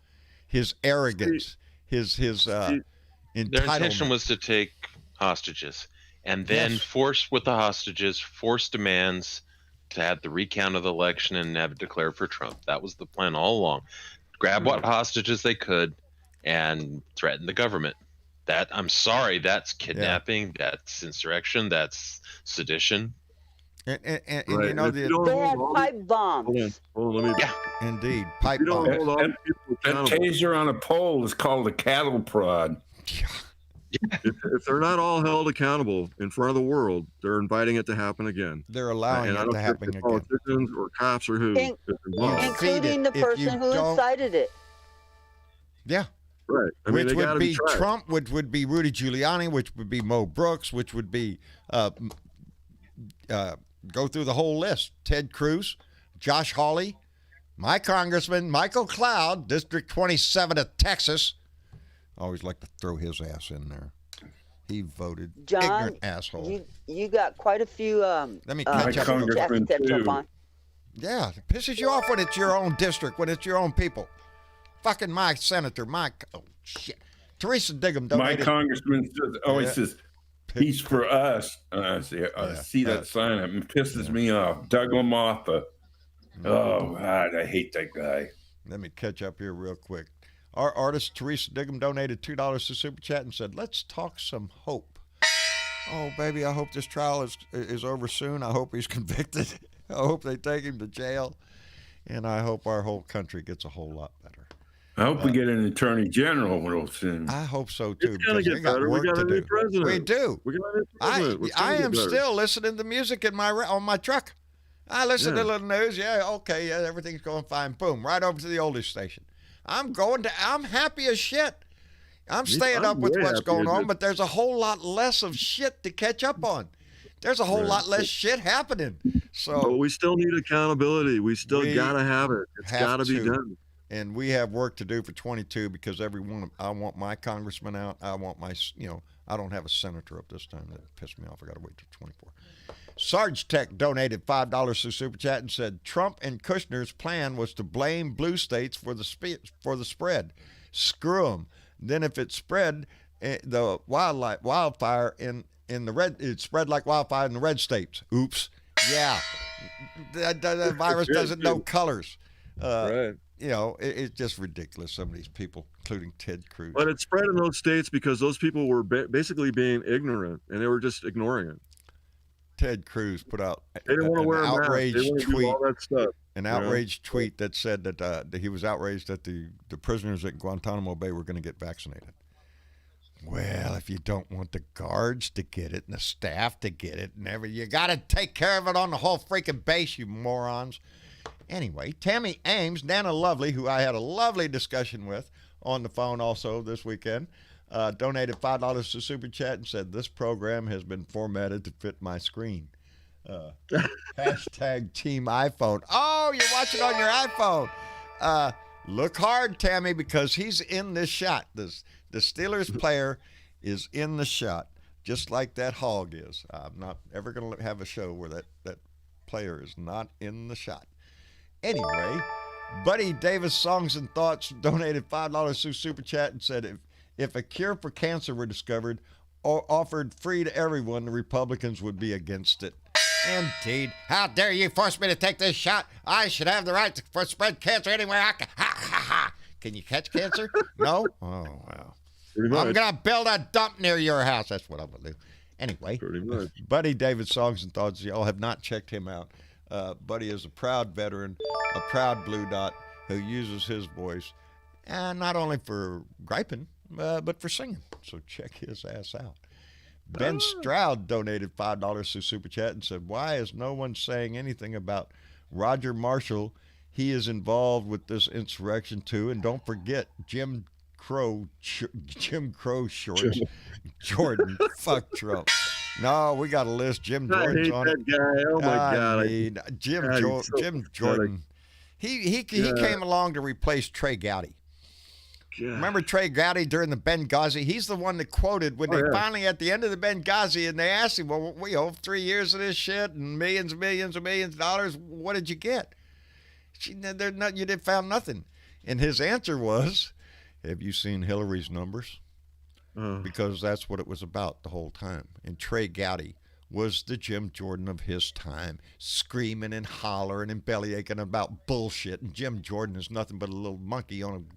His arrogance, his their intention was to take hostages and then force demands to have the recount of the election and have it declared for Trump. That was the plan all along. Grab what hostages they could and threaten the government. I'm sorry, that's kidnapping, that's insurrection, that's sedition. And you know, they had pipe bombs. Indeed, pipe bombs. That taser on a pole is called a cattle prod. If they're not all held accountable in front of the world, they're inviting it to happen again. They're allowing it to happen again. Politicians or cops or who, including the person who incited it. Yeah. Right. I mean, which would be Trump, which would be Rudy Giuliani, which would be Mo Brooks, which would be go through the whole list. Ted Cruz, Josh Hawley, my congressman, Michael Cloud, District 27 of Texas. I always like to throw his ass in there. He voted. John, ignorant asshole. You got quite a few Let me catch up. On. Yeah, it pisses you off when it's your own district, when it's your own people. Fucking my senator, oh shit. Teresa Diggum donated. My congressman always says, peace for us. I see that sign. It pisses me off. Doug LaMotha. Oh, God, I hate that guy. Let me catch up here real quick. Our artist, Teresa Diggum, donated $2 to Super Chat and said, let's talk some hope. Oh, baby, I hope this trial is over soon. I hope he's convicted. I hope they take him to jail. And I hope our whole country gets a whole lot better. I hope we get an attorney general real soon. I hope so, too. It's going to get better. We got a new president. We do. I am still listening to music on my truck. I listen to a little news. Yeah, okay, yeah, everything's going fine. Boom, right over to the oldies station. I'm happy as shit. I'm staying up with what's going on, but there's a whole lot less of shit to catch up on. There's a whole lot less shit happening. But we still need accountability. We still got to have it. It's got to be done. And we have work to do for 22 because I want my congressman out. I want I don't have a senator up this time. That pissed me off. I got to wait till 24. Sarge Tech donated $5 to Super Chat and said Trump and Kushner's plan was to blame blue states for the spread. Screw them. Then if it spread, the wildfire in the red, it spread like wildfire in the red states. Oops. Yeah. The virus doesn't know colors. Right. You know, it's just ridiculous. Some of these people, including Ted Cruz. But it spread in those states because those people were basically being ignorant and they were just ignoring it. Ted Cruz put out an outraged tweet. An outraged tweet that said that he was outraged that the prisoners at Guantanamo Bay were going to get vaccinated. Well, if you don't want the guards to get it and the staff to get it and you got to take care of it on the whole freaking base, you morons. Anyway, Tammy Ames, Nana Lovely, who I had a lovely discussion with on the phone also this weekend, donated $5 to Super Chat and said, this program has been formatted to fit my screen. Hashtag Team iPhone. Oh, you're watching on your iPhone. Look hard, Tammy, because he's in this shot. The Steelers player is in the shot, just like that hog is. I'm not ever going to have a show where that player is not in the shot. Anyway, Buddy Davis Songs and Thoughts donated $5 through Super Chat and said, if a cure for cancer were discovered or offered free to everyone, the Republicans would be against it. Indeed. How dare you force me to take this shot? I should have the right to spread cancer anywhere I can. Ha, ha, ha. Can you catch cancer? No? Oh, well. I'm going to build a dump near your house. That's what I'm going to do. Anyway, Buddy David Songs and Thoughts, y'all have not checked him out. Buddy is a proud veteran, a proud Blue Dot who uses his voice, not only for griping, but for singing. So check his ass out. Ben Stroud donated $5 through Super Chat and said, why is no one saying anything about Roger Marshall? He is involved with this insurrection too. And don't forget Jim Crow shorts. Jordan, fuck Trump. No, we got a list. Jim Jordan's on it. That guy. Oh my God. Jim Jordan. He came along to replace Trey Gowdy. God. Remember Trey Gowdy during the Benghazi? He's the one that quoted when they finally at the end of the Benghazi and they asked him, well, we owe 3 years of this shit and millions and millions and millions of dollars. What did you get? You found nothing. And his answer was, have you seen Hillary's numbers? Because that's what it was about the whole time. And Trey Gowdy was the Jim Jordan of his time, screaming and hollering and bellyaching about bullshit. And Jim Jordan is nothing but a little monkey on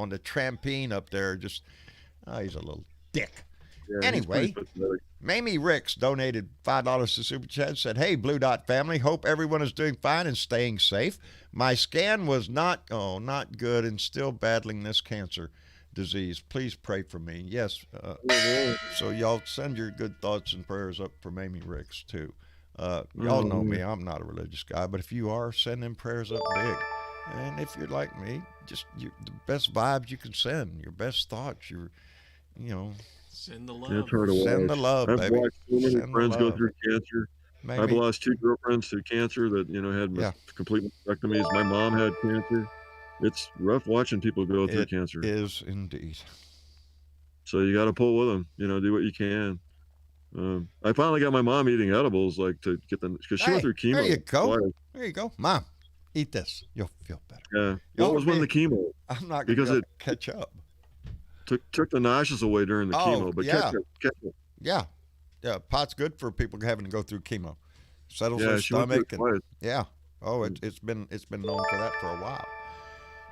the trampoline up there. Just, he's a little dick. Yeah, anyway, Mamie Ricks donated $5 to Super Chat and said, hey, Blue Dot family, hope everyone is doing fine and staying safe. My scan was not good and still battling this cancer disease. Please pray for me. Yes. So y'all send your good thoughts and prayers up for Mamie Ricks too. Y'all know me. I'm not a religious guy, but if you are, send them prayers up big. And if you're like me, just the best vibes you can send, your best thoughts, send the love. Send the love, I've baby. watched so many friends go through cancer. Maybe. I've lost 2 girlfriends to cancer that, had complete mastectomies. My mom had cancer. It's rough watching people go through cancer. It is indeed. So you got to pull with them, do what you can. I finally got my mom eating edibles, to get them, because she went through chemo. There you go. There you go. Mom, eat this. You'll feel better. Yeah. What was when the chemo? I'm not going to catch up. Took the nauseous away during the chemo, but catch up. Yeah. Yeah. Pot's good for people having to go through chemo. Settles their stomach. It's been known for that for a while.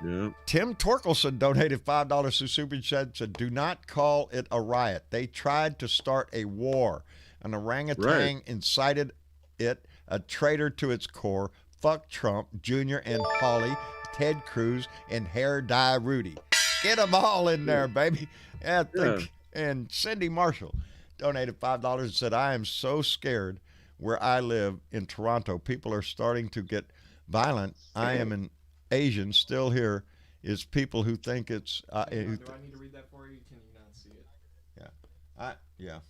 Yeah. Tim Torkelson donated $5 through Super Chat, said, do not call it a riot. They tried to start a war. An orangutan incited it, a traitor to its core. Fuck Trump, Jr. and Hawley, Ted Cruz, and Hair Dye Rudy. Get them all in there, baby. And Cindy Marshall donated $5 and said, I am so scared where I live in Toronto. People are starting to get violent. I am an Asian still here is people who think it's do I need to read that for you? Can you not see it?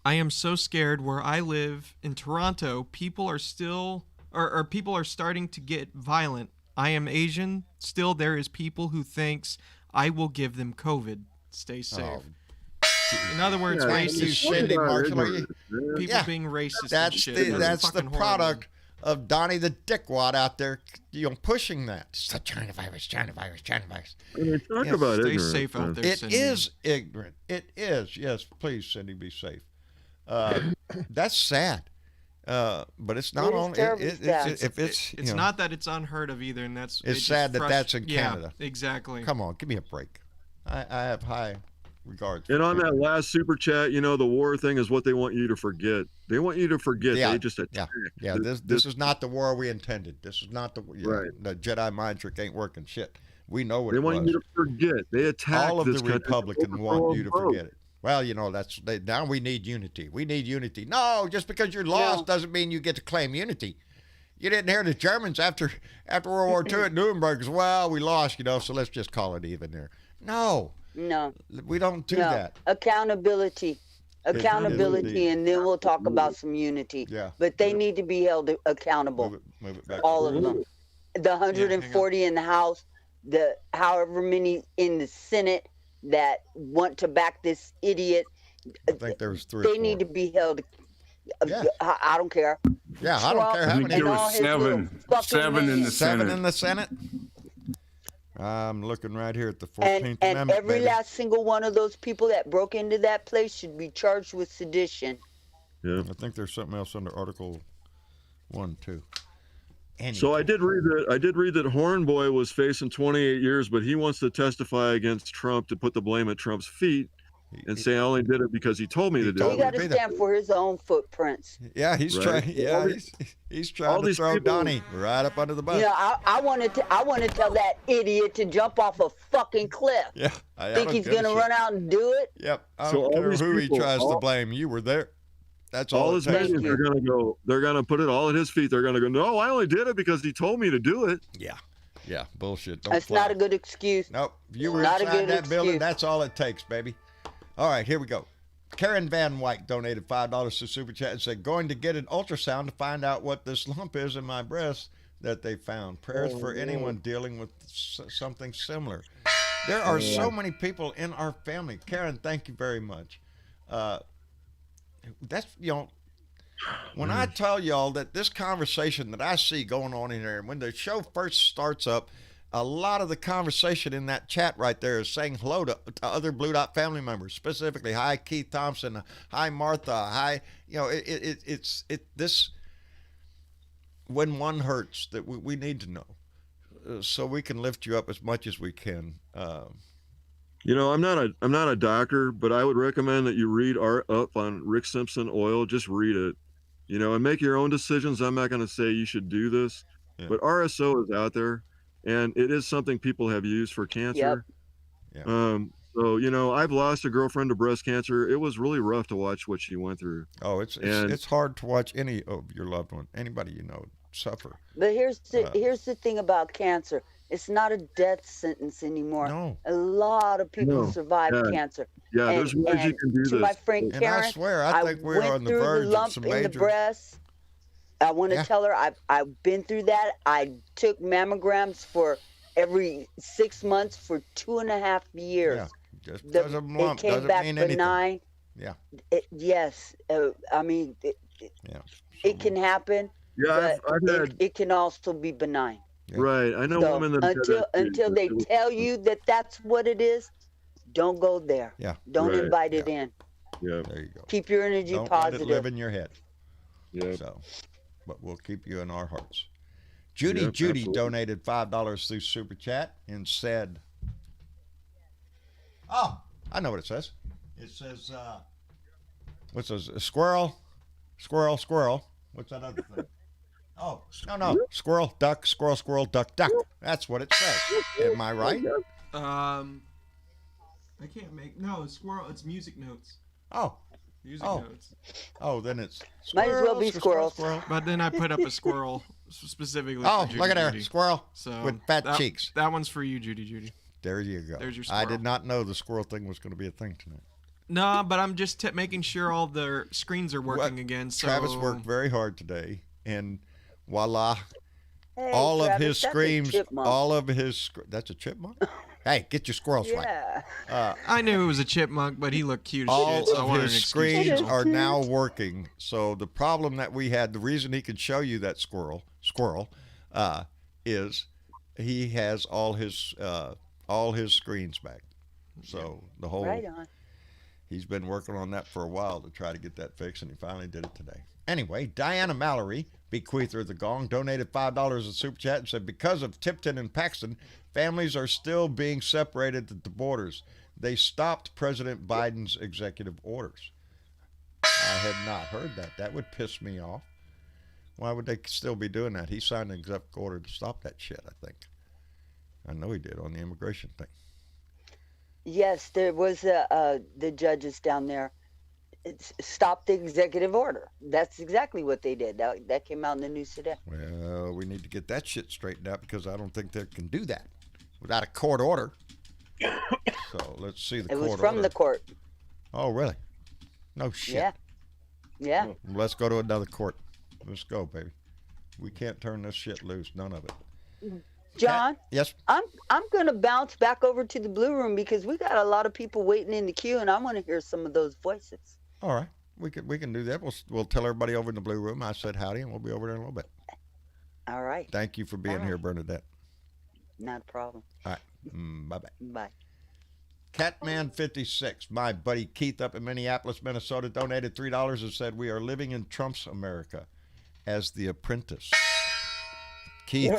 I am so scared where I live in Toronto. People are still or people are starting to get violent. I am Asian. Still there is people who thinks I will give them COVID. Stay safe. In other words, racist. People being racist. That's the product of Donnie the Dickwad out there, pushing that. It's the China virus. Talk about it. Stay safe out there, Cindy. It is ignorant. It is. Yes, please, Cindy, be safe. That's sad. But it's not only. It's not that it's unheard of either, and it's sad that that's in Canada. Yeah, exactly. Come on, give me a break. I have high regards. And on that last Super Chat, the war thing is what they want you to forget. They want you to forget. Yeah, they just attack. Yeah. This is not the war we intended. This is not the the Jedi mind trick ain't working. Shit, we know what they want you to forget. They attack all of this the Republicans want you to forget it. Well, now we need unity. We need unity. No, just because you're lost doesn't mean you get to claim unity. You didn't hear the Germans after World War II at Nuremberg. Well, we lost, so let's just call it even there. No, we don't do that. Accountability. Accountability, and then we'll talk about some unity. Yeah. But they need to be held accountable. Move it back. All of them. The 140 in the House, the however many in the Senate that want to back this idiot. I think there was 3. They need to be held. Yeah. I don't care. Yeah, I don't care how many. There was 7 in the 7 Senate. in the Senate. I'm looking right here at the 14th And Amendment. every baby. last single one of those people that broke into that place should be charged with sedition. Yeah. I think there's something else under Article 1 too. Anyway. So I did read that Hornboy was facing 28 years, but he wants to testify against Trump to put the blame at Trump's feet and say I only did it because he told me to do He it. got to stand for his own footprints. Yeah, he's Right. trying. Yeah, he's trying to throw Donnie right up under the bus. You know, I want to tell that idiot to jump off a fucking cliff. Yeah, I Think don't he's give a gonna shit. run out and do it? Yep. I So don't all care these who people- he tries to blame. You were there. That's all All it his takes. minions are going to go. They're going to put it all at his feet. They're going to go. No, I only did it because he told me to do it. Yeah, bullshit. Don't That's fly. not a good excuse. Nope. If you were Not a inside good that building, excuse. that's all it takes, baby. All right, here we go. Karen Van Wyk donated $5 to Super Chat and said, going to get an ultrasound to find out what this lump is in my breast that they found. Prayers for anyone dealing with something similar. There are so many people in our family. Karen, thank you very much. That's, when I tell y'all that this conversation that I see going on in here, when the show first starts up, a lot of the conversation in that chat right there is saying hello to other Blue Dot family members, specifically, hi Keith Thompson, hi Martha, hi, it's this, when one hurts, that we need to know, so we can lift you up as much as we can. I'm not a doctor, but I would recommend that you read up on Rick Simpson oil. Just read it, and make your own decisions. I'm not going to say you should do this, but RSO is out there, and it is something people have used for cancer. Yep. So I've lost a girlfriend to breast cancer. It was really rough to watch what she went through. Oh, it's hard to watch any of your loved one, anybody suffer. But here's the thing about cancer. It's not a death sentence anymore. No. A lot of people survive cancer. Yeah, there's ways you can do to this. my friend And Karen, I swear, I think we're went on the through verge lump of some in major. the breast. I want to tell her I've been through that. I took mammograms for every 6 months for 2.5 years. Yeah, just because of lump it came doesn't back mean benign. anything. Yeah. Yes. It can happen. Yeah, but it can also be benign. Yeah. Right. I know So women that until they tell you that that's what it is, don't go there. Yeah. Don't Right. invite it in. Yeah. There you go. Keep your energy Don't positive. let it live in your head. Yeah. So, but we'll keep you in our hearts. Judy Yep, Judy absolutely. donated $5 through Super Chat and said, "Oh, I know what it says. It says, what's this? A squirrel, squirrel, squirrel. What's that other thing? Oh, no, squirrel, duck, squirrel, squirrel, duck, duck. That's what it says. Am I right? I can't make squirrel. It's music notes. Oh, Music notes. oh, then it's Might as well be squirrel, squirrels. squirrel. But then I put up a squirrel specifically. Oh, for Judy look at her, Judy. squirrel So with fat that, cheeks. That one's for you, Judy Judy. There you go. There's your I squirrel. did not know the squirrel thing was going to be a thing tonight. No, but I'm just making sure all their screens are working again. So Travis worked very hard today, and voila, Hey, all of Travis, his that's a screams, chipmunk. all of his, that's a chipmunk? Hey, get your squirrels right. Yeah. I knew it was a chipmunk, but he looked cute as All shit. So I of wanted his an excuse. screens are now working. So the problem that we had, the reason he could show you that squirrel, is he has all his screens back. So the whole, Right on. he's been working on that for a while to try to get that fixed, and he finally did it today. Anyway, Diana Mallory, bequeather of the Gong, donated $5 in Super Chat and said, because of Tipton and Paxton, families are still being separated at the borders. They stopped President Biden's executive orders. I had not heard that. That would piss me off. Why would they still be doing that? He signed an executive order to stop that shit, I think. I know he did on the immigration thing. Yes, there was the judges down there stopped the executive order. That's exactly what they did. That came out in the news today. Well, we need to get that shit straightened out because I don't think they can do that without a court order. So let's see the It court was from order. the court. Oh, really? No shit. Yeah. Yeah. Let's go to another court. Let's go, baby. We can't turn this shit loose. None of it. John? Yes? I'm going to bounce back over to the Blue Room because we got a lot of people waiting in the queue, and I want to hear some of those voices. All right. We can do that. We'll tell everybody over in the Blue Room I said howdy, and we'll be over there in a little bit. All right. Thank you for being here, Bernadette. Not a problem. All right. Bye-bye. Bye. Catman56, my buddy Keith up in Minneapolis, Minnesota, donated $3 and said, "We are living in Trump's America as the apprentice." Keith,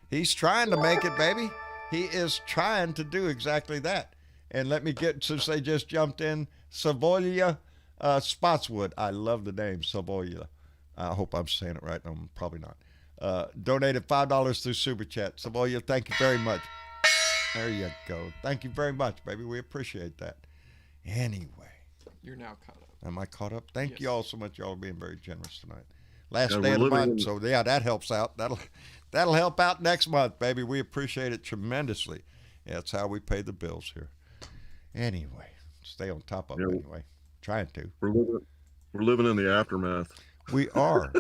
he's trying to make it, baby. He is trying to do exactly that. And let me get, since they just jumped in, Savoya Spotswood. I love the name, Savoya. I hope I'm saying it right. I'm probably not. Donated $5 through Super Chat. Savoya, thank you very much. There you go. Thank you very much, baby. We appreciate that. Anyway. You're now caught up. Am I caught up? Thank Yes. you all so much. Y'all are being very generous tonight. Last day of the month, so yeah, that helps out. That'll help out next month, baby. We appreciate it tremendously. Yeah, that's how we pay the bills here. Anyway, stay on top of it anyway. Trying to. We're living in the aftermath. We are.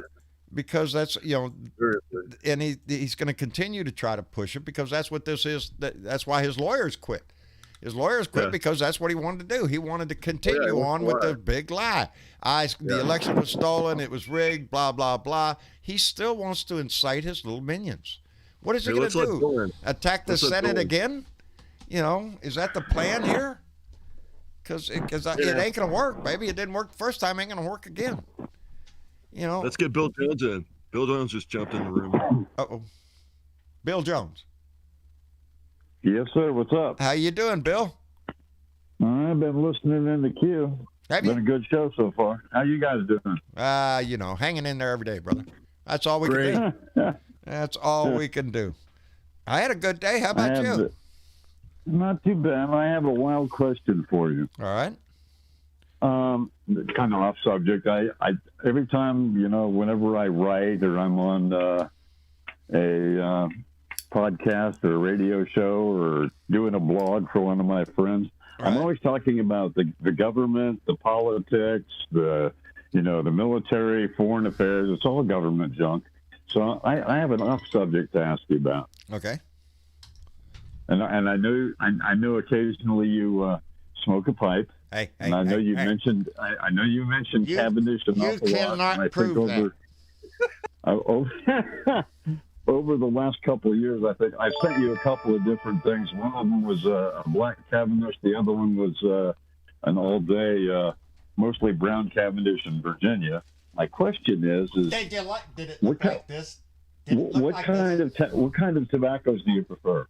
Because that's, and he's going to continue to try to push it because that's what this is. That's why his lawyers quit. His lawyers quit because that's what he wanted to do. He wanted to continue on with the big lie. The election was stolen. It was rigged, blah, blah, blah. He still wants to incite his little minions. What is he going to do? Attack the Senate again? Is that the plan here? Because it ain't going to work, baby. It didn't work the first time. It ain't going to work again. Let's get Bill Jones in. Bill Jones just jumped in the room. Uh-oh. Bill Jones. Yes, sir. What's up? How you doing, Bill? I've been listening in the queue. Been a good show so far. How you guys doing? Hanging in there every day, brother. That's all we can do. That's all we can do. I had a good day. How about you? Not too bad. I have a wild question for you. All right. Kind of off subject. I every time, whenever I write or I'm on a podcast or a radio show or doing a blog for one of my friends, I'm always talking about the government, the politics, the military, foreign affairs. It's all government junk. So I have an off subject to ask you about. Okay. And I know occasionally you smoke a pipe. And I know you mentioned Cavendish an awful lot. You cannot prove that. Over the last couple of years, I think I sent you a couple of different things. One of them was a black Cavendish. The other one was an all-day, mostly brown Cavendish in Virginia. My question is did it look like this? What kind of tobaccos do you prefer?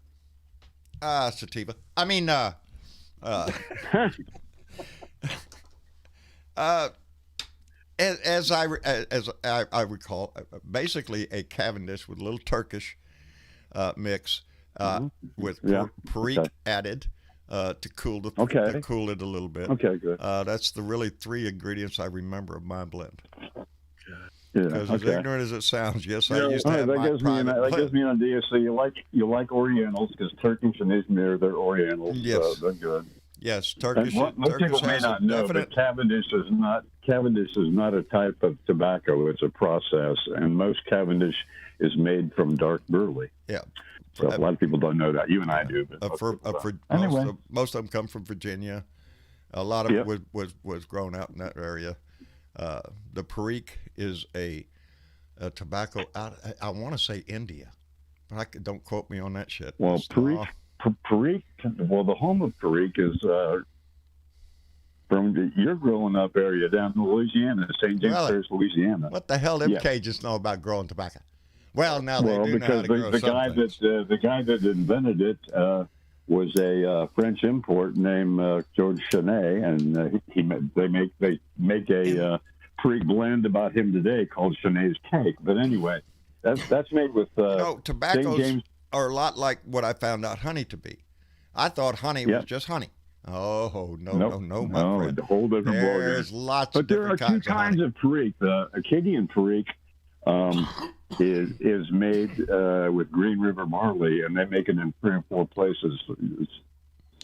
Sativa. I mean, as I recall, basically a Cavendish with a little Turkish mix with Perique added to cool it a little bit. Okay, good. That's the really three ingredients I remember of my blend. Yeah, because as ignorant as it sounds, yes, I used to have that my gives private me that gives me an idea. So you like Orientals because Turkish and Izmir, they're Orientals. Yes, they're good. Yes, Turkish. Most people may not know, but Cavendish is not a type of tobacco. It's a process, and most Cavendish is made from dark burley. Yeah. So a lot of people don't know that. You and I do. But anyway, most of them come from Virginia. A lot of it was grown out in that area. The Perique is a tobacco out. I want to say India, but don't quote me on that shit. Well, Perique. Well, the home of Perique is from your growing up area down in Louisiana, St. James Parish, Louisiana. What the hell them Cajuns know about growing tobacco? Well, now they do know how to grow the guy that invented it was a French import named George Chenet, and they make a Perique blend about him today called Chenet's Cake. But anyway, that's made with tobaccos are a lot like what I found out honey to be. I thought honey was just honey. Oh no, my friend. A whole different ballgame. There's lots of different kinds of honey. But there are two kinds of Perique. The Acadian Perique is made with Green River barley, and they make it in 3 or 4 places.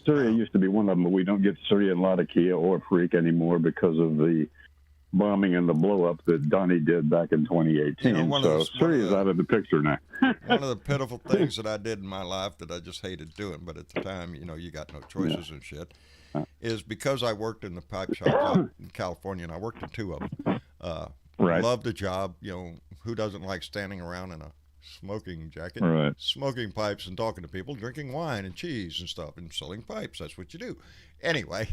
Syria used to be one of them, but we don't get Syria, Latakia, or Freak anymore because of the bombing and the blow-up that Donnie did back in 2018. Syria's out of the picture now. One of the pitiful things that I did in my life that I just hated doing, but at the time, you got no choices and shit, is because I worked in the pipe shop in California, and I worked in 2 of them. Right. Loved the job. Who doesn't like standing around in a smoking jacket, smoking pipes and talking to people, drinking wine and cheese and stuff, and selling pipes? That's what you do. Anyway,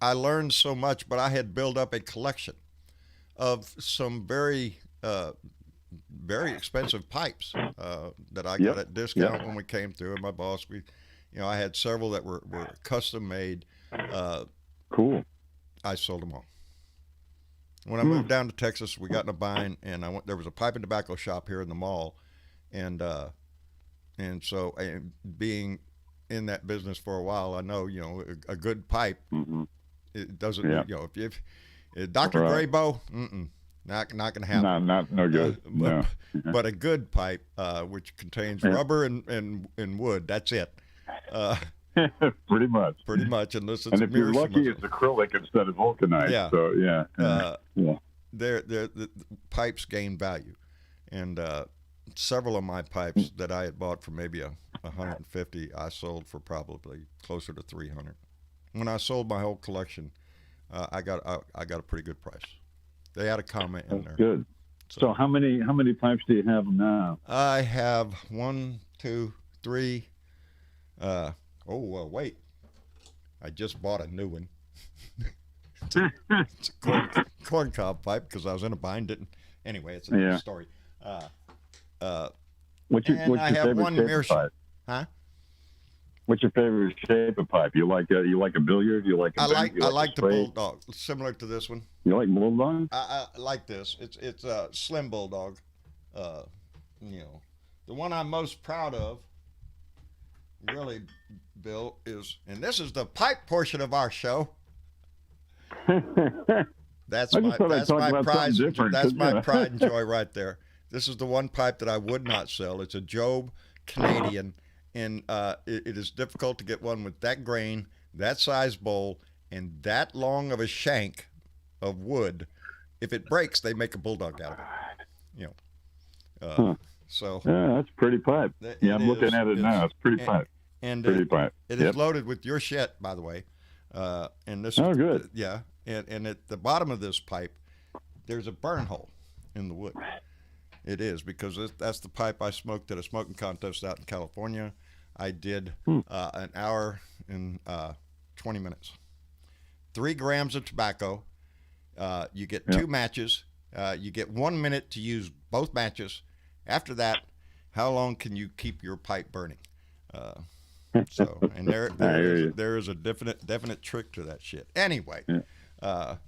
I learned so much, but I had built up a collection of some very, very expensive pipes that I got at discount when we came through. And my boss, I had several that were custom made. Cool. I sold them all. When I moved down to Texas, we got in a bind, and there was a pipe and tobacco shop here in the mall, and so being in that business for a while, I know a good pipe. It doesn't, if Dr. Graybo, not going to happen. No good. But a good pipe, which contains rubber and wood, that's it. Pretty much. And if you're lucky, it's acrylic instead of vulcanized. Yeah. So the pipes gain value, and several of my pipes that I had bought for maybe $150, I sold for probably closer to $300. When I sold my whole collection, I got a pretty good price. They had a comment in there. Good. So how many pipes do you have now? I have 1, 2, 3. Wait. I just bought a new one. It's a corn cob pipe because I was in a bind. Anyway, it's another story. What's your favorite shape of pipe? Huh? What's your favorite shape of pipe? You like a billiard? You like a I like the bulldog, similar to this one. You like bulldog? I like this. It's a slim bulldog. The one I'm most proud of, really, Bill, is, and this is the pipe portion of our show. That's my pride. That's my pride and joy right there. This is the one pipe that I would not sell. It's a Job Canadian, and it is difficult to get one with that grain, that size bowl, and that long of a shank of wood. If it breaks, they make a bulldog out of it. So that's a pretty pipe. I'm looking at it now. It's pretty pipe. And pretty pipe. It is loaded with your shit, by the way. And this is good. Yeah. And at the bottom of this pipe, there's a burn hole in the wood. It is, because that's the pipe I smoked at a smoking contest out in California. I did an hour and 20 minutes. 3 grams of tobacco. You get 2 matches. You get 1 minute to use both matches. After that, how long can you keep your pipe burning? And there is a definite trick to that shit. Anyway, so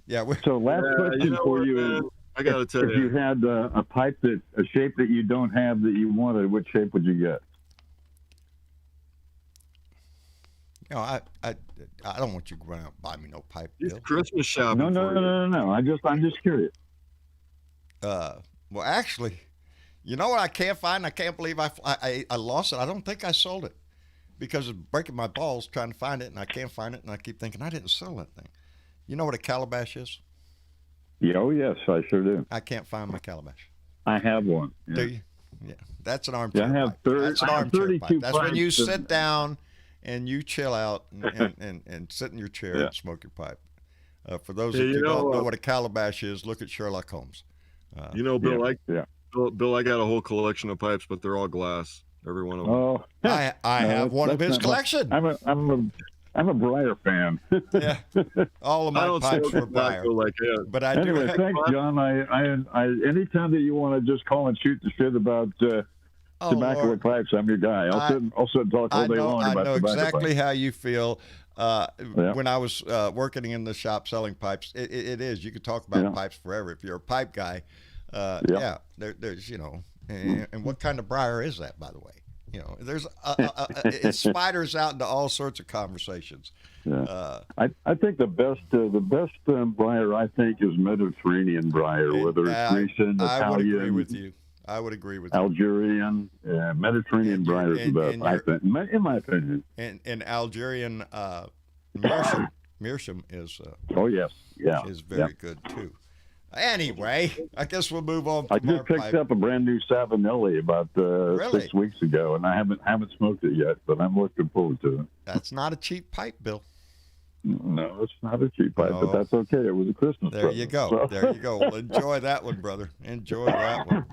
last question for you is, I gotta tell you, if you had a pipe a shape that you don't have that you wanted, what shape would you get? I don't want you to run out and buy me no pipe. It's Christmas shopping. No. I'm just curious. Well, actually, you know what I can't find? I can't believe I lost it. I don't think I sold it, because it's breaking my balls trying to find it, and I can't find it, and I keep thinking I didn't sell that thing. You know what a calabash is? Yeah, oh yes, I sure do. I can't find my calabash. I have one. Yeah. Do you? Yeah, that's an armchair. I have pipe. That's an armchair pipe. That's when you pipes sit down and you chill out and sit in your chair and smoke your pipe. For those of you who don't know what a calabash is, look at Sherlock Holmes. Bill, Bill, I got a whole collection of pipes, but they're all glass. Every one of them. Oh, I have one of his collection. I'm a Breyer fan. Yeah, all of my pipes were Breyer. But I anyway, do. Thanks, John. I anytime that you want to just call and shoot the shit about tobacco and pipes, I'm your guy. I'll sit and talk all day long about tobacco. I know exactly pipes. how you feel. When I was working in the shop selling pipes, it is. You could talk about pipes forever if you're a pipe guy. There's and what kind of Breyer is that, by the way? There's it spiders out into all sorts of conversations. Yeah. I think the best Breyer I think is Mediterranean Breyer, whether it's Grecian, Italian. I would agree with you. I would agree with you. Algerian, Mediterranean brine is the best, I think, in my opinion. And Algerian Meerschaum is is very good too. Anyway, I guess we'll move on. I just picked up a brand new Savinelli about 6 weeks ago, and I haven't smoked it yet, but I'm looking forward to it. That's not a cheap pipe, Bill. No, it's not a cheap pipe, but that's okay. It was a Christmas There present. you go. So. There you go. Well, enjoy that one, brother. Enjoy that one.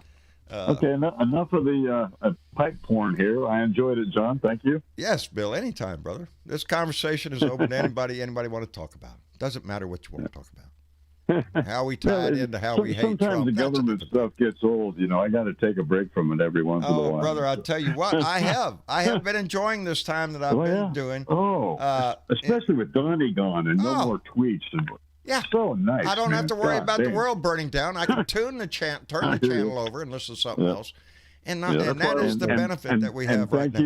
Okay, enough of the pipe porn here. I enjoyed it, John. Thank you. Yes, Bill. Anytime, brother. This conversation is open to anybody want to talk about. Doesn't matter what you want to talk about. How we tie it into how we hate Trump. Sometimes the government stuff gets old. I got to take a break from it every once in a while. Oh, brother, I'll tell you what. I have been enjoying this time that I've been doing. Especially with Donnie gone and no more tweets. Yeah, so nice. I don't have to worry about the world burning down. I can turn the channel over and listen to something else, and that is the benefit that we have right now.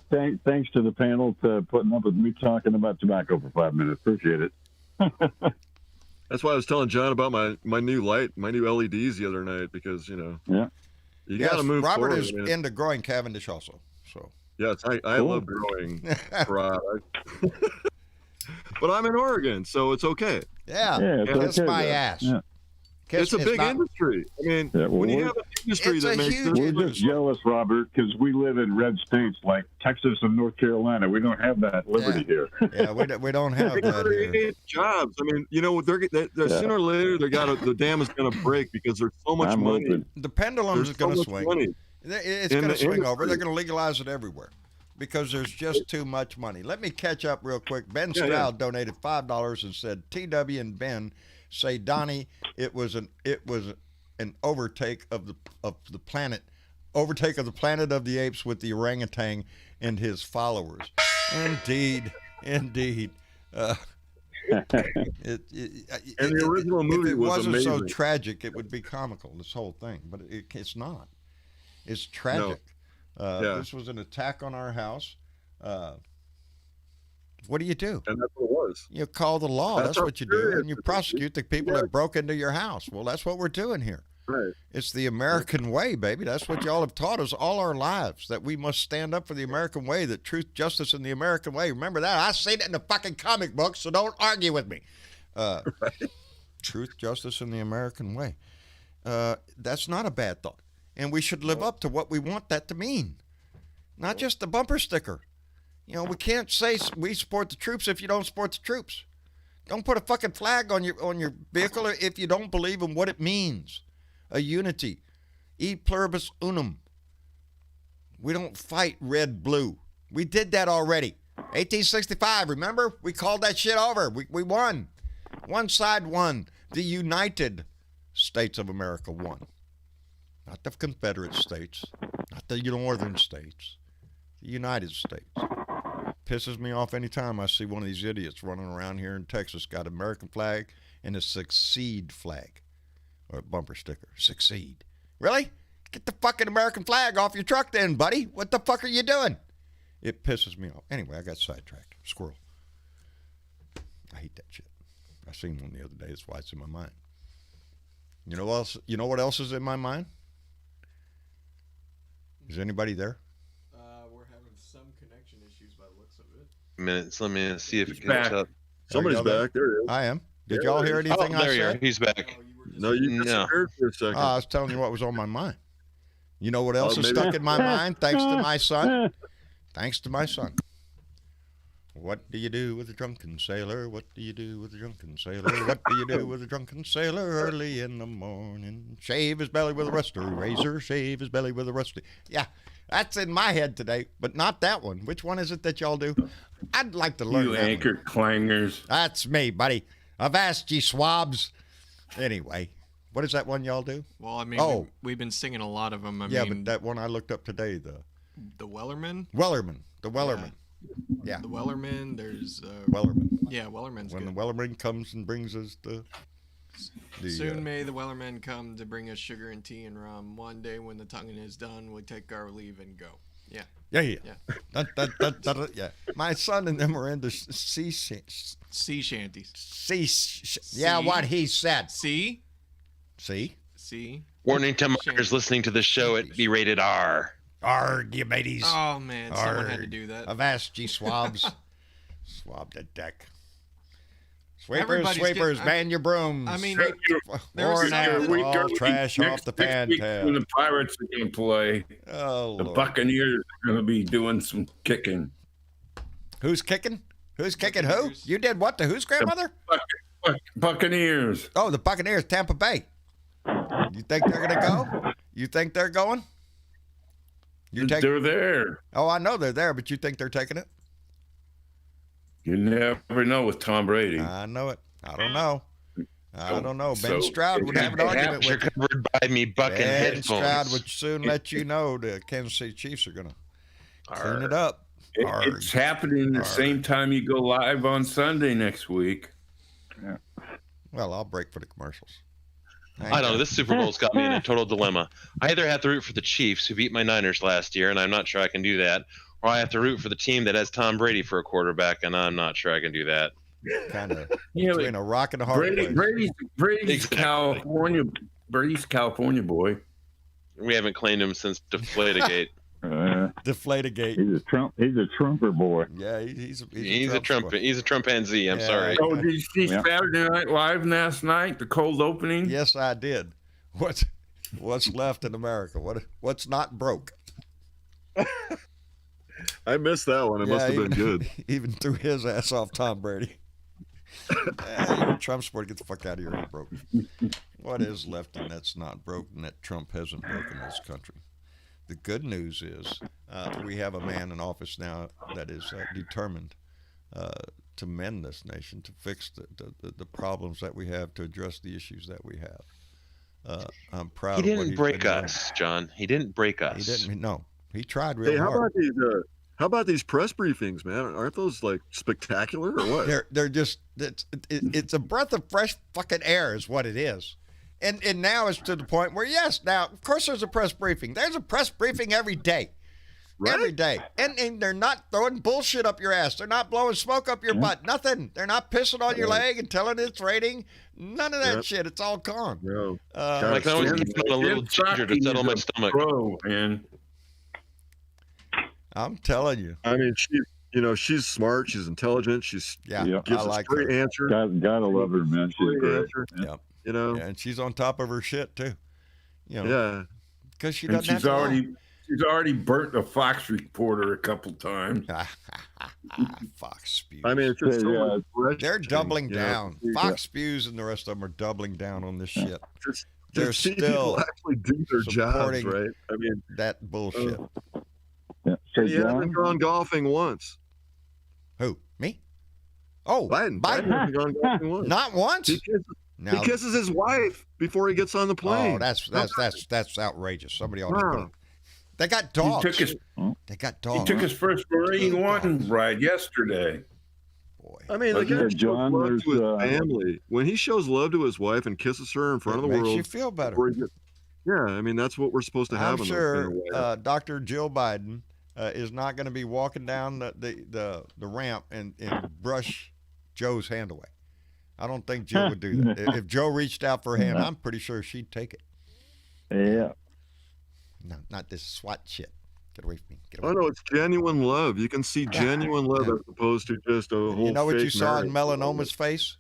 Thank you. Thanks to the panel for putting up with me talking about tobacco for 5 minutes. Appreciate it. That's why I was telling John about my new light, my new LEDs the other night, because you got to move Robert forward, is into growing Cavendish also. So yes, I love growing product. But I'm in Oregon, so it's okay. Yeah, kiss my ass. Yeah. It's a big industry. I mean, when you have an industry that makes this, we're just jealous, Robert, because we live in red states like Texas and North Carolina. We don't have that liberty here. Yeah, we don't have that here. create jobs. I mean, they're sooner or later the dam is going to break because there's so much money. Open. The pendulum is going to swing. Money it's going to swing over. They're going to legalize it everywhere because there's just too much money. Let me catch up real quick. Ben Stroud donated $5 and said, "TW and Ben say, Donnie, it was an overtake of the planet of the apes with the orangutan and his followers." Indeed. And the original movie if it was wasn't amazing. so tragic, it would be comical, this whole thing. But it's not. It's tragic. This was an attack on our house. What do you do? And that's what it was. You call the law. That's what you do. And you prosecute the people that broke into your house. Well, that's what we're doing here. Right. It's the American way, baby. That's what y'all have taught us all our lives, that we must stand up for the American way, that truth, justice, and the American way. Remember that? I say that in the fucking comic book, so don't argue with me. Right. Truth, justice, and the American way. That's not a bad thought. And we should live up to what we want that to mean. Not just the bumper sticker. We can't say we support the troops if you don't support the troops. Don't put a fucking flag on your vehicle if you don't believe in what it means. A unity. E pluribus unum. We don't fight red, blue. We did that already. 1865, remember? We called that shit over. We won. One side won. The United States of America won. Not the Confederate States. Not the Northern States. The United States. Pisses me off anytime I see one of these idiots running around here in Texas got an American flag and a succeed flag or a bumper sticker. Succeed. Really? Get the fucking American flag off your truck then, buddy. What the fuck are you doing? It pisses me off. Anyway, I got sidetracked. Squirrel. I hate that shit. I seen one the other day. That's why it's in my mind. You know what else is in my mind? Is anybody there? Minutes. Let me see if it comes up. Somebody's back. There it is. I am. Did y'all hear anything I said? There you are. He's back. No, you disappeared for a second. I was telling you what was on my mind. You know what else is stuck in my mind? Thanks to my son. Thanks to my son. What do you do with a drunken sailor? What do you do with a drunken sailor? What do you do with a drunken sailor early in the morning? Shave his belly with a rusty razor. Shave his belly with a rusty. Yeah, that's in my head today, but not that one. Which one is it that y'all do? I'd like to learn You that anchor one. clangers. That's me, buddy. Avast ye swabs. Anyway, what is that one y'all do? Well, I mean, we've been singing a lot of them. I mean, but that one I looked up today, the Wellerman. The Wellerman. Yeah. The Wellerman. There's Wellerman. Yeah, Wellerman's when good. the Wellerman comes and brings us the Soon may the Wellerman come to bring us sugar and tea and rum. One day when the tonguing is done, we take our leave and go. Yeah. Yeah. Yeah. My son and them were into sea shanties. Yeah, what he said. See? See? See? Warning to minors listening to the show, it be rated R. Arg, you mateys. Oh, man. Someone had to do that. Avast, ye swabs. Swab the deck. Sweepers, Everybody's sweepers, man your brooms. I mean, Or now, all trash off the pan tab. When the Pirates are going to play, Oh, the Lord. Buccaneers are going to be doing some kicking. Who's kicking? Who's kicking who? You did what to whose grandmother? Buccaneers. Oh, the Buccaneers, Tampa Bay. You think they're going to go? You think they're going? They're there. Oh, I know they're there, but you think they're taking it? You never know with Tom Brady. I know it. I don't know. I don't know. Ben So, Stroud would have an argument with you. Covered by me bucking Ben headphones. Stroud would soon let you know the Kansas City Chiefs are going to clean it up. It's happening the same time you go live on Sunday next week. Yeah. Well, I'll break for the commercials. I don't know. This Super Bowl's got me in a total dilemma. I either have to root for the Chiefs, who beat my Niners last year, and I'm not sure I can do that, or I have to root for the team that has Tom Brady for a quarterback, and I'm not sure I can do that. Kind of between a rock and a hard place. Brady's California. Brady's California boy. We haven't claimed him since Deflategate. Deflategate. He's a Trumper boy. Yeah, he's a Trump. He's a Trumpanzee. I'm sorry. Oh, did you see Saturday Night Live last night? The cold opening. Yes, I did. What's left in America? What's not broke? I missed that one. It must have been good. Even threw his ass off Tom Brady. You're a Trump supporter. Get the fuck out of here. You're broke. What is left and that's not broken that Trump hasn't broken this country? The good news is we have a man in office now that is determined to mend this nation, to fix the problems that we have, to address the issues that we have. I'm proud. He of what didn't he's break been us, John. He didn't break us. He didn't. No, he tried real Hey, hard. how about these press briefings, man? Aren't those like spectacular or what? They're just it's a breath of fresh fucking air is what it is. And now it's to the point where, yes, now, of course there's a press briefing. There's a press briefing every day. Right? Every day. And they're not throwing bullshit up your ass. They're not blowing smoke up your butt. Nothing. They're not pissing on your leg and telling it's raining. None of that shit. It's all gone. No. I can always keep on a little ginger to settle my stomach. Man. I'm telling you. I mean, she's smart. She's intelligent. Gives a great answer. Gotta love her, man. She's great. Yep. You know, and she's on top of her shit too. You know, yeah, because she doesn't. She's already burnt a Fox reporter a couple times. Fox spews. I mean, it's just they're doubling down. Fox spews and the rest of them are doubling down on this shit. They're still actually do their jobs, right? I mean, that bullshit. He hasn't gone golfing once. Who? Me? Oh, Biden hasn't gone golfing once. Not once. He kisses his wife before he gets on the plane. Oh, that's outrageous. Somebody ought to put it. They got dogs. They got dogs. He took his first Marine One ride yesterday. Boy. I mean, the guy shows love to his family. When he shows love to his wife and kisses her in front of the world, makes you feel better. Yeah, I mean, that's what we're supposed to have. I'm sure Dr. Jill Biden is not going to be walking down the ramp and brush Joe's hand away. I don't think Joe would do that. If Joe reached out for a hand, I'm pretty sure she'd take it. Yeah. No, not this SWAT shit. Get away from me. Get away. Oh, no, it's genuine love. You can see genuine love as opposed to just a whole You know what fake you saw in marriage. Melanoma's face?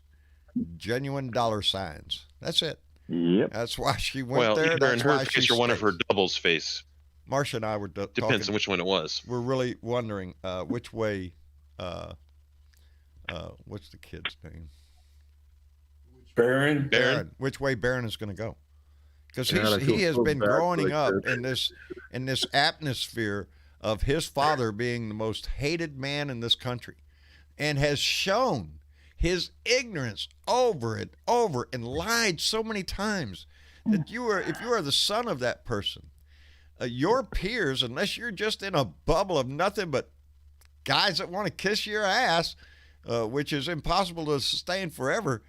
Genuine dollar signs. That's it. Yep. That's why she went there. Either That's in her why face or one of her double's face. Marcia and I were talking. Depends on which one it was. We're really wondering which way. What's the kid's name? Barron. Which way Barron is going to go? Because God, he has been growing up this. in this atmosphere of his father being the most hated man in this country, and has shown his ignorance over and over and lied so many times that if you are the son of that person, your peers, unless you're just in a bubble of nothing but guys that want to kiss your ass, which is impossible to sustain forever.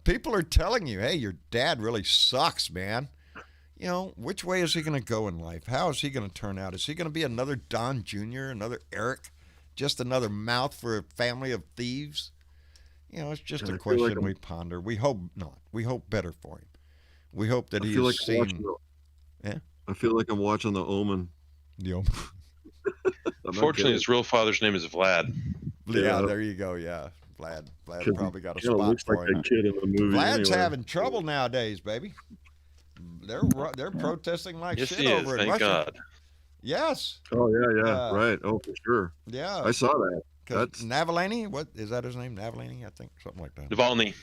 People are telling you, hey, your dad really sucks, man. You know, which way is he going to go in life? How is he going to turn out? Is he going to be another Don Jr., another Eric, just another mouth for a family of thieves? You know, it's just a question we ponder. We hope not. We hope better for him. We hope that he feel has like I'm seen. Yeah. I feel like I'm watching The Omen. The Omen. Unfortunately, his real father's name is Vlad. Yeah, there you go. Yeah, Vlad probably got a spot looks for like him. a kid in the movie. Vlad's anyway. having trouble nowadays, baby. They're protesting like Yes, shit he is. over in Thank Russia. God. Yes. Oh yeah, right. Oh, for sure. Yeah, I saw that. That's Navalny. What is that? His name? Navalny, I think, something like that. Navalny.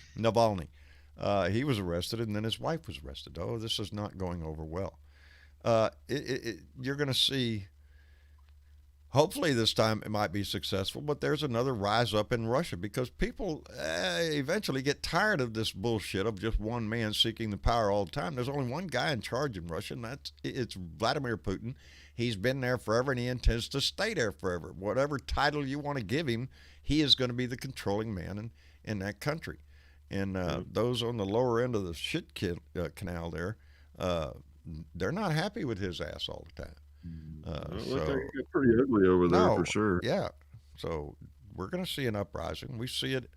He was arrested, and then his wife was arrested. Oh, this is not going over well. You're going to see. Hopefully this time it might be successful, but there's another rise up in Russia because people eventually get tired of this bullshit of just one man seeking the power all the time. There's only one guy in charge in Russia, and it's Vladimir Putin. He's been there forever, and he intends to stay there forever. Whatever title you want to give him, he is going to be the controlling man in that country. And those on the lower end of the shit canal there, they're not happy with his ass all the time. It's pretty ugly over there for sure. Yeah. So we're going to see an uprising. We see it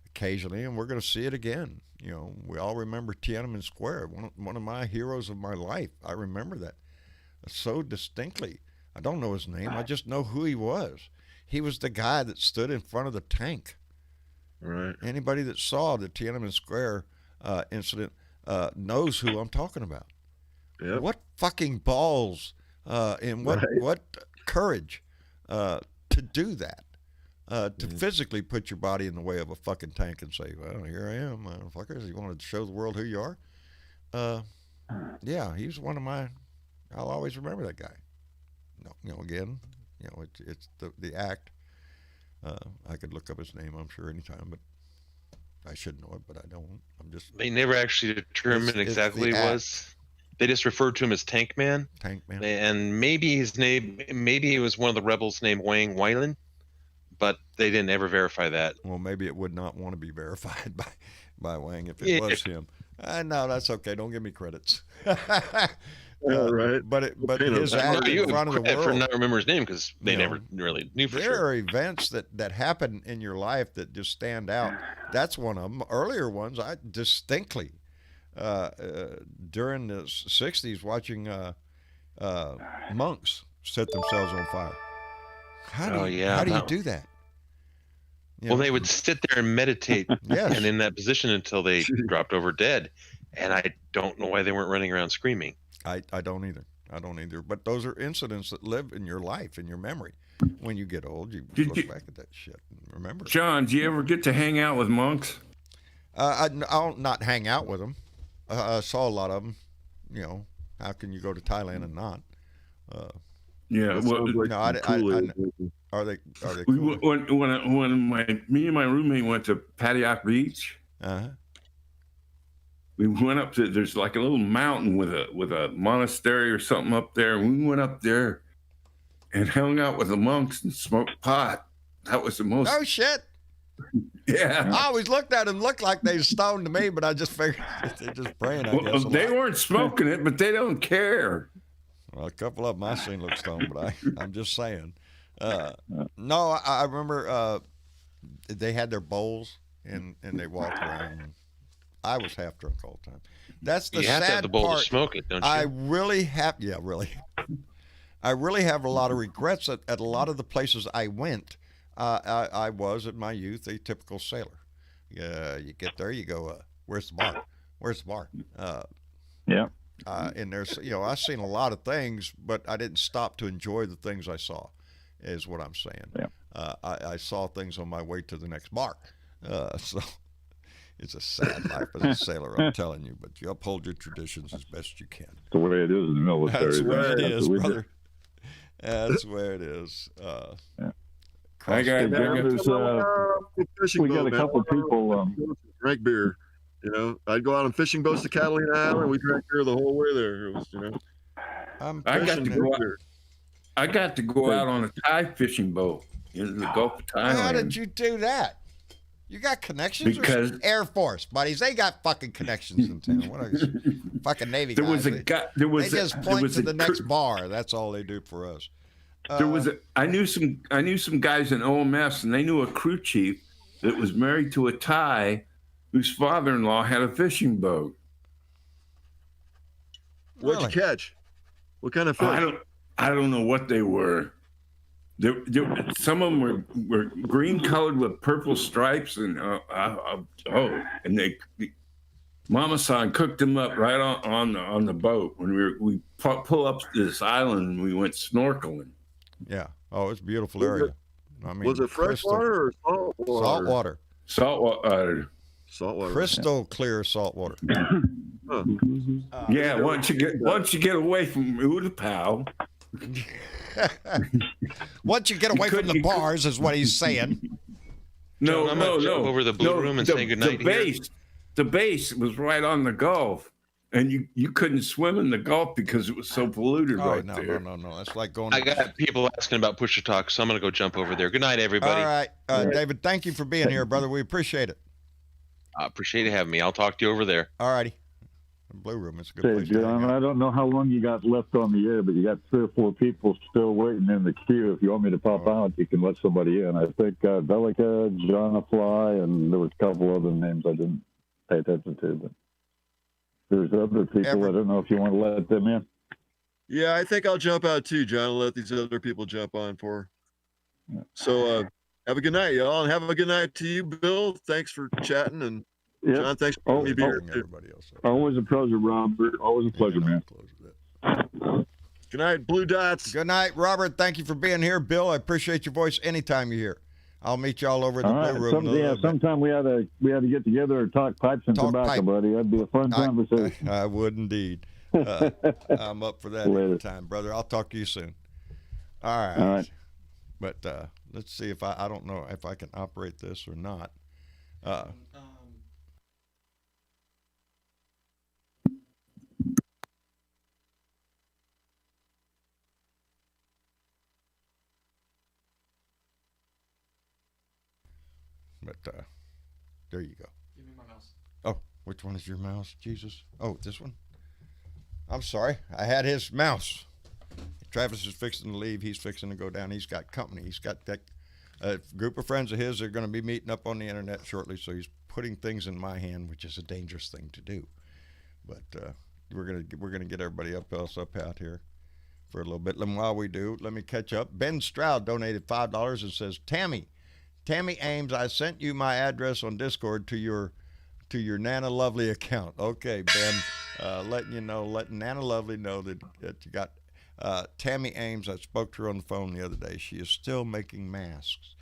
occasionally, and we're going to see it again. You know, we all remember Tiananmen Square, one of my heroes of my life. I remember that so distinctly. I don't know his name. I just know who he was. He was the guy that stood in front of the tank. Right. Anybody that saw the Tiananmen Square incident knows who I'm talking about. Yep. What fucking balls and what courage to do that, to physically put your body in the way of a fucking tank and say, well, here I am, motherfuckers. You want to show the world who you are? Yeah, he's one of my, I'll always remember that guy. No, again, it's the act. I could look up his name, I'm sure, anytime, but I should know it, but I don't. They never actually determined exactly who he was. They just referred to him as Tank Man. Tank Man. And maybe he was one of the rebels named Wang Weilan, but they didn't ever verify that. Well, maybe it would not want to be verified by Wang if it was him. No, that's okay. Don't give me credits. Right. But his act in front of the world. For not remember his name because they never really knew for sure. There are events that happen in your life that just stand out. That's one of them. Earlier ones, I distinctly. During the 60s, watching monks set themselves on fire. How do you do that? They would sit there and meditate and in that position until they dropped over dead. And I don't know why they weren't running around screaming. I don't either. But those are incidents that live in your life, in your memory. When you get old, you look back at that shit and remember. John, do you ever get to hang out with monks? I'll not hang out with them. I saw a lot of them. How can you go to Thailand and not? Yeah, are they cool? When me and my roommate went to Pattaya Beach, we went up to, there's like a little mountain with a monastery or something up there. We went up there and hung out with the monks and smoked pot. That was the most. Oh shit. Yeah. I always looked at them, looked like they stoned to me, but I just figured they're just praying. I guess they weren't smoking it, but they don't care. Well, a couple of them I seen look stoned, but I'm just saying. No, I remember they had their bowls and they walked around. And I was half drunk all the time. That's the sad part. You have to have the bowl to smoke it, don't you? I really have a lot of regrets at a lot of the places I went. I was, in my youth, a typical sailor. You get there, you go, where's the bar? Where's the bar? Yeah. And there's, I've seen a lot of things, but I didn't stop to enjoy the things I saw, is what I'm saying. Yeah. I saw things on my way to the next bar. So it's a sad life as a sailor, I'm telling you, but you uphold your traditions as best you can. That's the way it is in the military. That's where it is, brother. That's where it is. Yeah. I got we got a couple people drank beer. I'd go out on fishing boats to Catalina Island. We drank beer the whole way there. It was, I got to go out on a Thai fishing boat in the Gulf of Thailand. How did you do that? You got connections? Because Air Force buddies, they got fucking connections in town. What are fucking Navy guys? They just point to the next bar. That's all they do for us. I knew some guys in OMS, and they knew a crew chief that was married to a Thai whose father-in-law had a fishing boat. What'd you catch? What kind of fish? I don't know what they were. Some of them were green colored with purple stripes, and and they Mama San cooked them up right on the boat when we pull up this island and we went snorkeling. Yeah. Oh, it's a beautiful area. I mean, was it freshwater or salt water? Saltwater. Saltwater. Crystal clear saltwater. Yeah. Once you get away from Utapau. Once you get away from the bars, is what he's saying. No. Over the blue room and say goodnight. The base was right on the Gulf, and you couldn't swim in the Gulf because it was so polluted there. No. That's like going. I got people asking about push to talk, so I'm gonna go jump over there. Good night, everybody. All right, David. Thank you for being here, brother. We appreciate it. I appreciate you having me. I'll talk to you over there. All righty. Blue room is a good place. John, I don't know how long you got left on the air, but you got 3 or 4 people still waiting in the queue. If you want me to pop out, you can let somebody in. I think Delica, John Fly, and there was a couple other names I didn't pay attention to. But there's other people. I don't know if you want to let them in. Yeah, I think I'll jump out too, John, and let these other people jump on for. So have a good night, y'all, and have a good night to you, Bill. Thanks for chatting, and John, thanks for letting me be here too. Always a pleasure, Robert. Always a pleasure, man. Good night, Blue Dots. Good night, Robert. Thank you for being here, Bill. I appreciate your voice anytime you're here. I'll meet you all over in the blue room. Sometime we had to get together and talk pipes and tobacco, buddy. That'd be a fun conversation. I would indeed. I'm up for that anytime, brother. I'll talk to you soon. All right. But let's see if I don't know if I can operate this or not. But there you go. Give me my mouse. Oh, which one is your mouse? Jesus. Oh, this one? I'm sorry. I had his mouse. Travis is fixing to leave. He's fixing to go down. He's got company. He's got a group of friends of his that are going to be meeting up on the internet shortly, so he's putting things in my hand, which is a dangerous thing to do. But we're gonna get everybody up out here for a little bit. And while we do, let me catch up. Ben Stroud donated $5 and says, Tammy Ames, I sent you my address on Discord to your Nana Lovely account. Okay, Ben, letting Nana Lovely know that you got Tammy Ames. I spoke to her on the phone the other day. She is still making masks.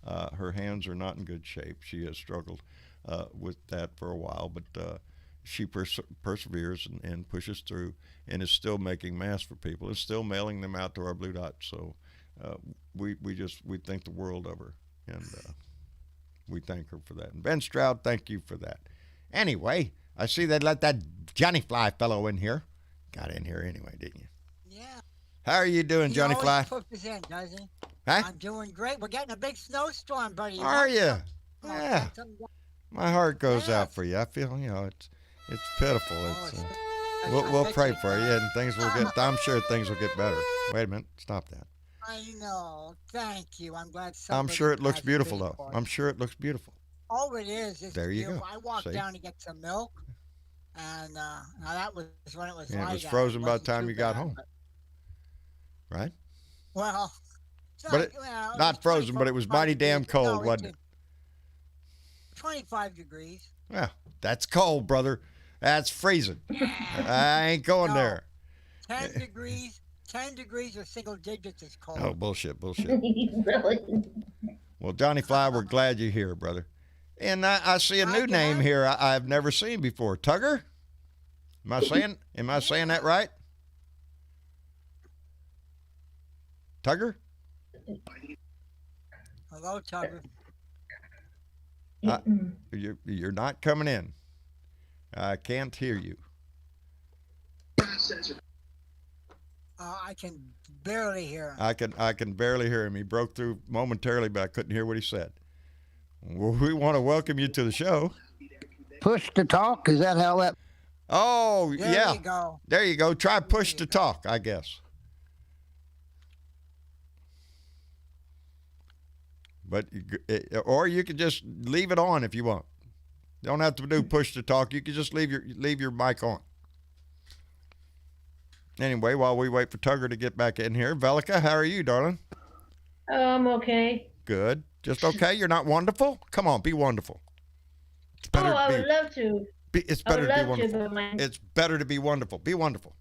Her hands are not in good shape. She has struggled with that for a while, but she perseveres and pushes through and is still making masks for people and still mailing them out to our Blue Dots. So we think the world of her. And we thank her for that. And Ben Stroud, thank you for that. Anyway, I see they let that Johnny Fly fellow in here. Got in here anyway, didn't you? Yeah. How are you doing, Johnny Fly? Puts us in, doesn't he? Huh? I'm doing great. We're getting a big snowstorm, buddy. Are you? Yeah. My heart goes out for you. I feel, it's pitiful. We'll pray for you, and things will get. I'm sure things will get better. Wait a minute. Stop that. I know. Thank you. I'm glad. I'm sure it looks beautiful, though. I'm sure it looks beautiful. Oh, it is. There you go. I walked down to get some milk, and now that was when it was light. It was frozen by the time you got home. Right? Well, not frozen, but it was mighty damn cold, wasn't it? 25 degrees. Yeah, that's cold, brother. That's freezing. I ain't going there. 10 degrees. 10 degrees or single digits is cold. Oh, bullshit. Well, Johnny Fly, we're glad you're here, brother. And I see a new name here I've never seen before. Tugger? Am I saying that right? Tugger? Hello, Tugger. You're not coming in. I can't hear you. I can barely hear him. I can barely hear him. He broke through momentarily, but I couldn't hear what he said. Well, we want to welcome you to the show. Push to talk? Is that how that? Oh, there yeah. You go. There you go. Try push to talk, I guess. But or you could just leave it on if you want. You don't have to do push to talk. You can just leave your mic on. Anyway, while we wait for Tugger to get back in here, Velica, how are you, darling? I'm okay. Good. Just okay? You're not wonderful? Come on, be wonderful. It's better I to would love to. It's better to be wonderful. It's better to be wonderful. Be wonderful.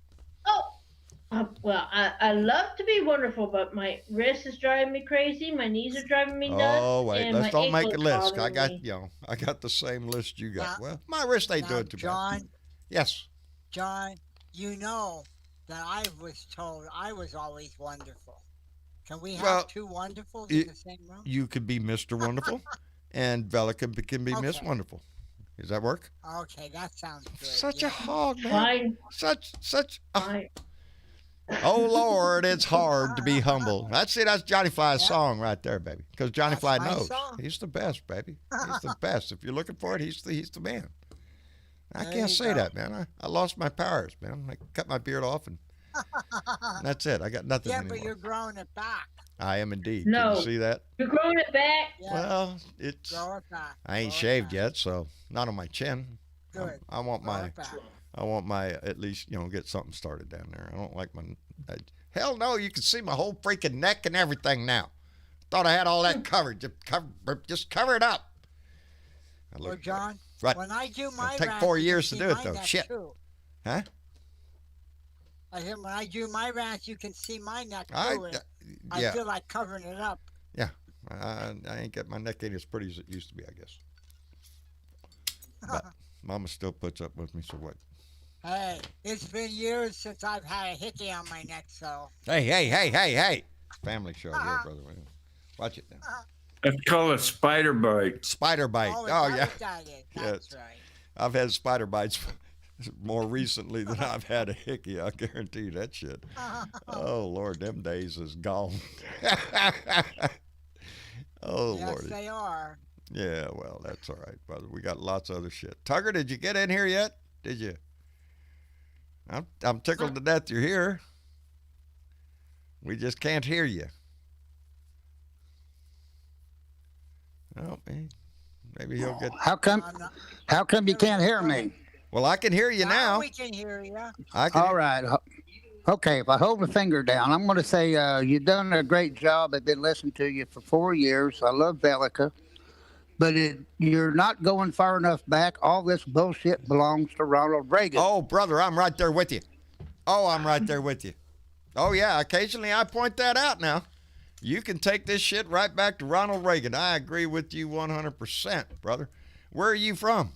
Well, I love to be wonderful, but my wrist is driving me crazy. My knees are driving me nuts. Oh, wait. Let's don't make a list. I got, me. I got the same list you got. Well, my wrist ain't doing too John, bad. Yes. John, you know that I was told I was always wonderful. Can we have two wonderfuls in the same room? You could be Mr. Wonderful, and Velica can be Miss Wonderful. Does that work? Okay, that sounds good. Such a hog, man. Fine. Such. Oh Lord, it's hard to be humble. That's Johnny Fly's song right there, baby. Because Johnny Fly knows he's the best, baby. He's the best. If you're looking for it, he's the man. I can't say that, man. I lost my powers, man. I cut my beard off and that's it. I got nothing anymore. But you're growing it back. I am indeed. No. Can you see that? You're growing it back. Yeah. Well, it's. Grow it back. I ain't shaved yet, so not on my chin. Good. I want my at least get something started down there. I don't like my. Hell no! You can see my whole freaking neck and everything now. Thought I had all that covered. Just cover it up. Well, John, right. when I do my It'll take rant, 4 you years can to see do it my though. neck Shit. too. Huh? I said when I do my rant, you can see my neck too. I feel like covering it up. Yeah. I ain't got my neck ain't as pretty as it used to be, I guess. But Mama still puts up with me, so what? Hey, it's been years since I've had a hickey on my neck, so. Hey. Family show here, brother. Watch it now. That's called a spider bite. Spider bite. Oh, yeah. That's right. I've had spider bites more recently than I've had a hickey. I guarantee you that shit. Oh, Lord, them days is gone. Oh, yes, Lord. Yes, they are. Yeah, well, that's all right, brother. We got lots of other shit. Tugger, did you get in here yet? Did you? I'm tickled to death you're here. We just can't hear you. Oh, man. Maybe he'll get. How come you can't hear me? Well, I can hear you now. We can hear you. All right. Okay, if I hold my finger down, I'm going to say you've done a great job. I've been listening to you for 4 years. I love Velica. But you're not going far enough back. All this bullshit belongs to Ronald Reagan. Oh, brother, I'm right there with you. I'm right there with you. Oh, yeah, occasionally I point that out now. You can take this shit right back to Ronald Reagan. I agree with you 100%, brother. Where are you from?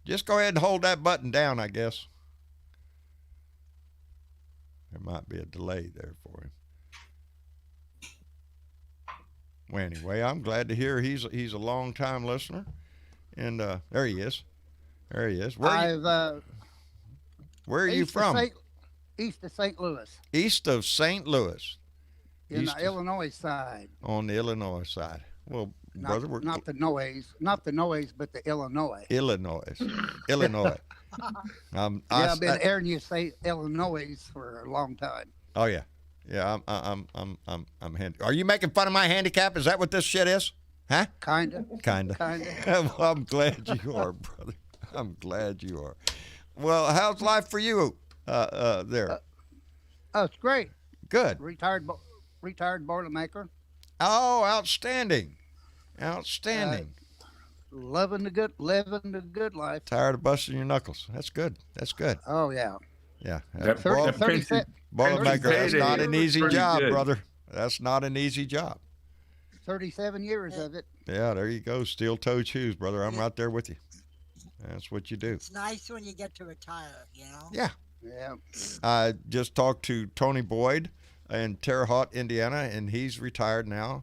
Just go ahead and hold that button down, I guess. There might be a delay there for him. Well, anyway, I'm glad to hear he's a long-time listener. And there he is. There he is. Where are you from? East of St. Louis. East of St. Louis. In the Illinois side. On the Illinois side. Well, brother, not the noise, but the Illinois. Illinois. I've been hearing you say Illinois for a long time. Oh yeah, yeah. I'm Are you making fun of my handicap? Is that what this shit is? Huh? Kinda. Well, I'm glad you are, brother. I'm glad you are. Well, how's life for you there? It's great. Good. Retired Boilermaker. Oh, outstanding. Living the good life. Tired of busting your knuckles. That's good. Oh yeah. Yeah. Boilermaker. That's not an easy job, brother. That's not an easy job. 37 years of it. Yeah, there you go. Steel-toed shoes, brother. I'm right there with you. That's what you do. It's nice when you get to retire, you know? Yeah. Yeah. I just talked to Tony Boyd in Terre Haute, Indiana, and he's retired now.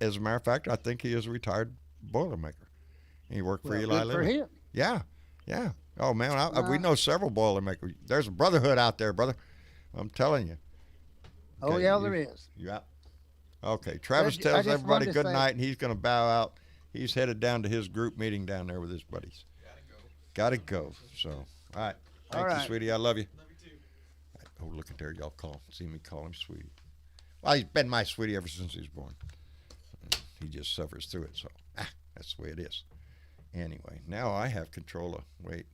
As a matter of fact, I think he is a retired Boilermaker. He worked for Eli Lilly. For him. Yeah. Oh, man, we know several Boilermakers. There's a brotherhood out there, brother. I'm telling you. Okay, oh, yeah, there is. You out? Okay, Travis tells everybody good night, and he's going to bow out. He's headed down to his group meeting down there with his buddies. Gotta go. So, all right. Thank you, sweetie. I love you. Love you too. Oh, look at there. Y'all see me call him sweetie. Well, he's been my sweetie ever since he was born. He just suffers through it, so that's the way it is. Anyway, now I have control of, wait,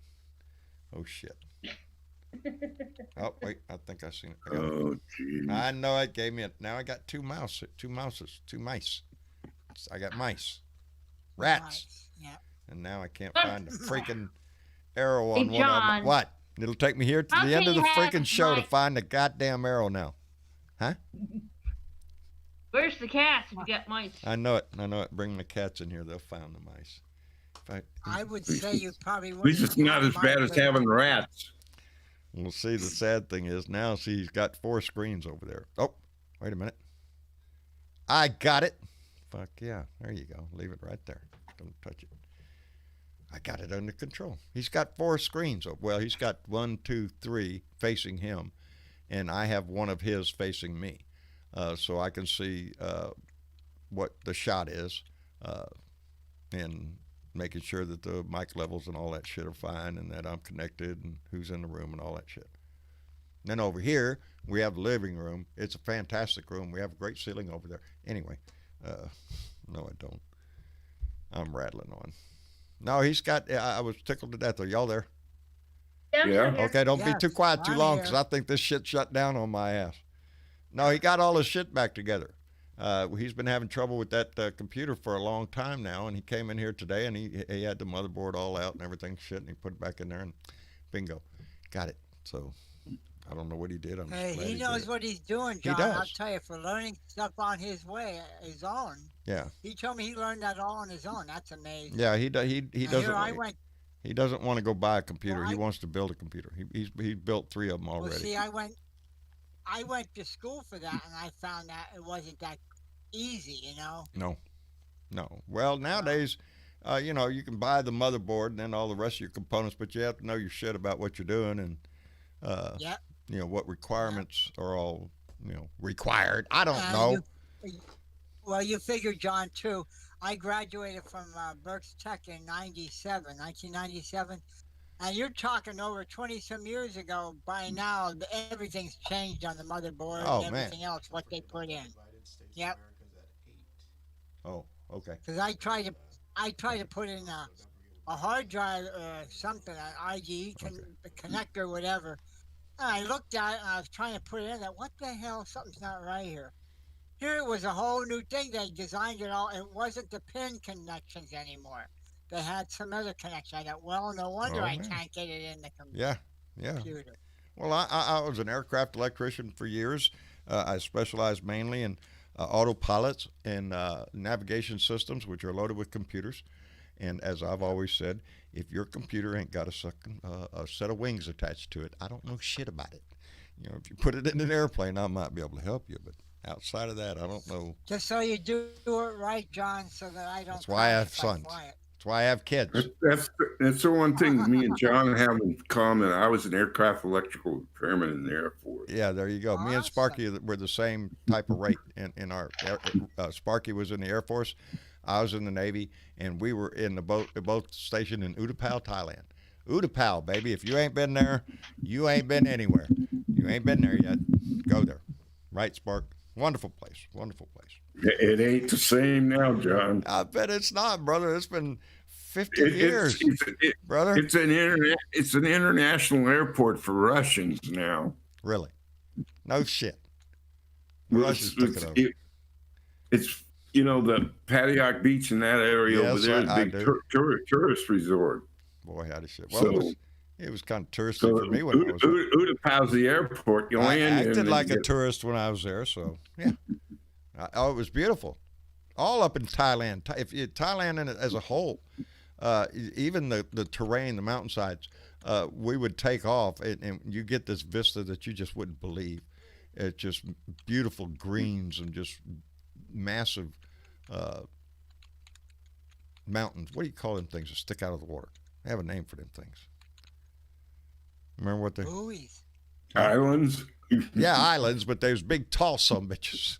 Oh shit. Oh wait, I think I seen it. Oh geez. I know it gave me it. Now I got two mice. I got mice, rats, yeah. and now I can't find the freaking arrow on Hey, one of them. John. What? It'll take me here to How the end can of the you have freaking show to mice? find the goddamn arrow now. Huh? Where's the cats if you got mice? I know it. Bring the cats in here. They'll find the mice. I would say you probably At would. least it's not as bad as having rats. We'll see. The sad thing is now, see, he's got 4 screens over there. Oh, wait a minute. I got it. Fuck yeah. There you go. Leave it right there. Don't touch it. I got it under control. He's got 4 screens. Well, he's got 1, 2, 3 facing him, and I have one of his facing me. So I can see what the shot is and making sure that the mic levels and all that shit are fine and that I'm connected and who's in the room and all that shit. And then over here, we have the living room. It's a fantastic room. We have a great ceiling over there. Anyway, no, I don't. I'm rattling on. No, he's got, I was tickled to death. Are y'all there? Yeah. Okay, don't be too quiet too I'm long here. because I think this shit shut down on my ass. No, he got all his shit back together. He's been having trouble with that computer for a long time now, and he came in here today, and he had the motherboard all out and everything shit, and he put it back in there, and bingo, got it. So I don't know what he did. I'm Hey, just glad he did knows it. what he's doing, He John. does. I'll tell you, for learning stuff on his own. Yeah, He told me he learned that all on his own. That's amazing. yeah. He Now, doesn't. here I went. He doesn't want to go buy a computer. Well, He wants to build a computer. He built 3 of them Well, already. see, I went to school for that, and I found that it wasn't that easy, you know. No. Well, nowadays, you can buy the motherboard and then all the rest of your components, but you have to know your shit about what you're doing and, Yep. what requirements are all, required. I don't And know. Well, you figure, John, too. I graduated from Berks Tech in 1997. And you're talking over 20-some years ago. By now, everything's changed on the motherboard Oh, and man. everything else, what they put in. Yep. Oh, okay. Because I tried to put in a hard drive or something, an IGE connector, whatever. And I looked at it and I was trying to put it in. That what the hell? Something's not right here. Here it was a whole new thing. They designed it all. It wasn't the pin connections anymore. They had some other connection. I thought, well, no wonder Oh, I man. can't get it in the Yeah. computer. Well, I was an aircraft electrician for years. I specialized mainly in autopilots and navigation systems, which are loaded with computers. And as I've always said, if your computer ain't got a set of wings attached to it, I don't know shit about it. If you put it in an airplane, I might be able to help you, but outside of that, I don't know. Just so you do it right, John, so that I don't. That's why I have if I sons. fly it. That's why I have kids. That's the one thing me and John have in common. I was an aircraft electrical repairman in the Air Force. Yeah, there you go. Me and Sparky were the same type of rate in our. Sparky was in the Air Force, I was in the Navy, and we were in both stationed in Utapao, Thailand. Utapao, baby. If you ain't been there, you ain't been anywhere. You ain't been there yet. Go there, right, Spark? Wonderful place. Wonderful place. It ain't the same now, John. I bet it's not, brother. It's been 50 years, brother. It's an international airport for Russians now. Really? No shit. Well, Russians took it over. It's the Pattayok Beach in that area over Yes, there is a I big do. tourist resort. Boy, how to shit. Well, So- it was kind of touristy So for me when I was. Utapao's the airport. You I land in acted and like you a get- tourist when I was there, so yeah. It was beautiful, all up in Thailand. Thailand as a whole, even the terrain, the mountainsides, we would take off, and you get this vista that you just wouldn't believe. It's just beautiful greens and just massive mountains. What do you call them things that stick out of the water? They have a name for them things. Remember what they? Buoys. Islands. Yeah, islands, but there's big, tall sumbitches.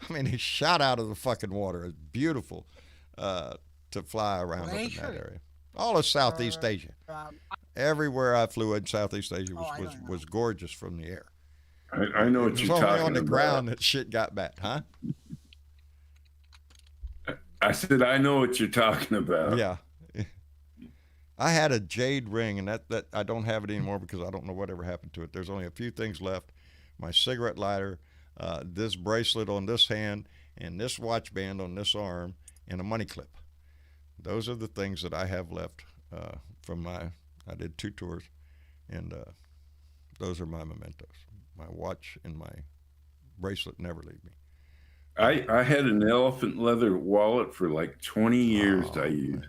I mean, they shot out of the fucking water. It's beautiful to fly around up in that area. All of Southeast Asia. Everywhere I flew in Southeast Asia was gorgeous from the air. I know what It was you're only talking on the about. ground that shit got bad, huh? I said I know what you're talking about. Yeah. I had a jade ring, and that I don't have it anymore because I don't know whatever happened to it. There's only a few things left. My cigarette lighter, this bracelet on this hand, and this watch band on this arm, and a money clip. Those are the things that I have left from I did 2 tours, and those are my mementos. My watch and my bracelet never leave me. I had an elephant leather wallet for like 20 years. I used.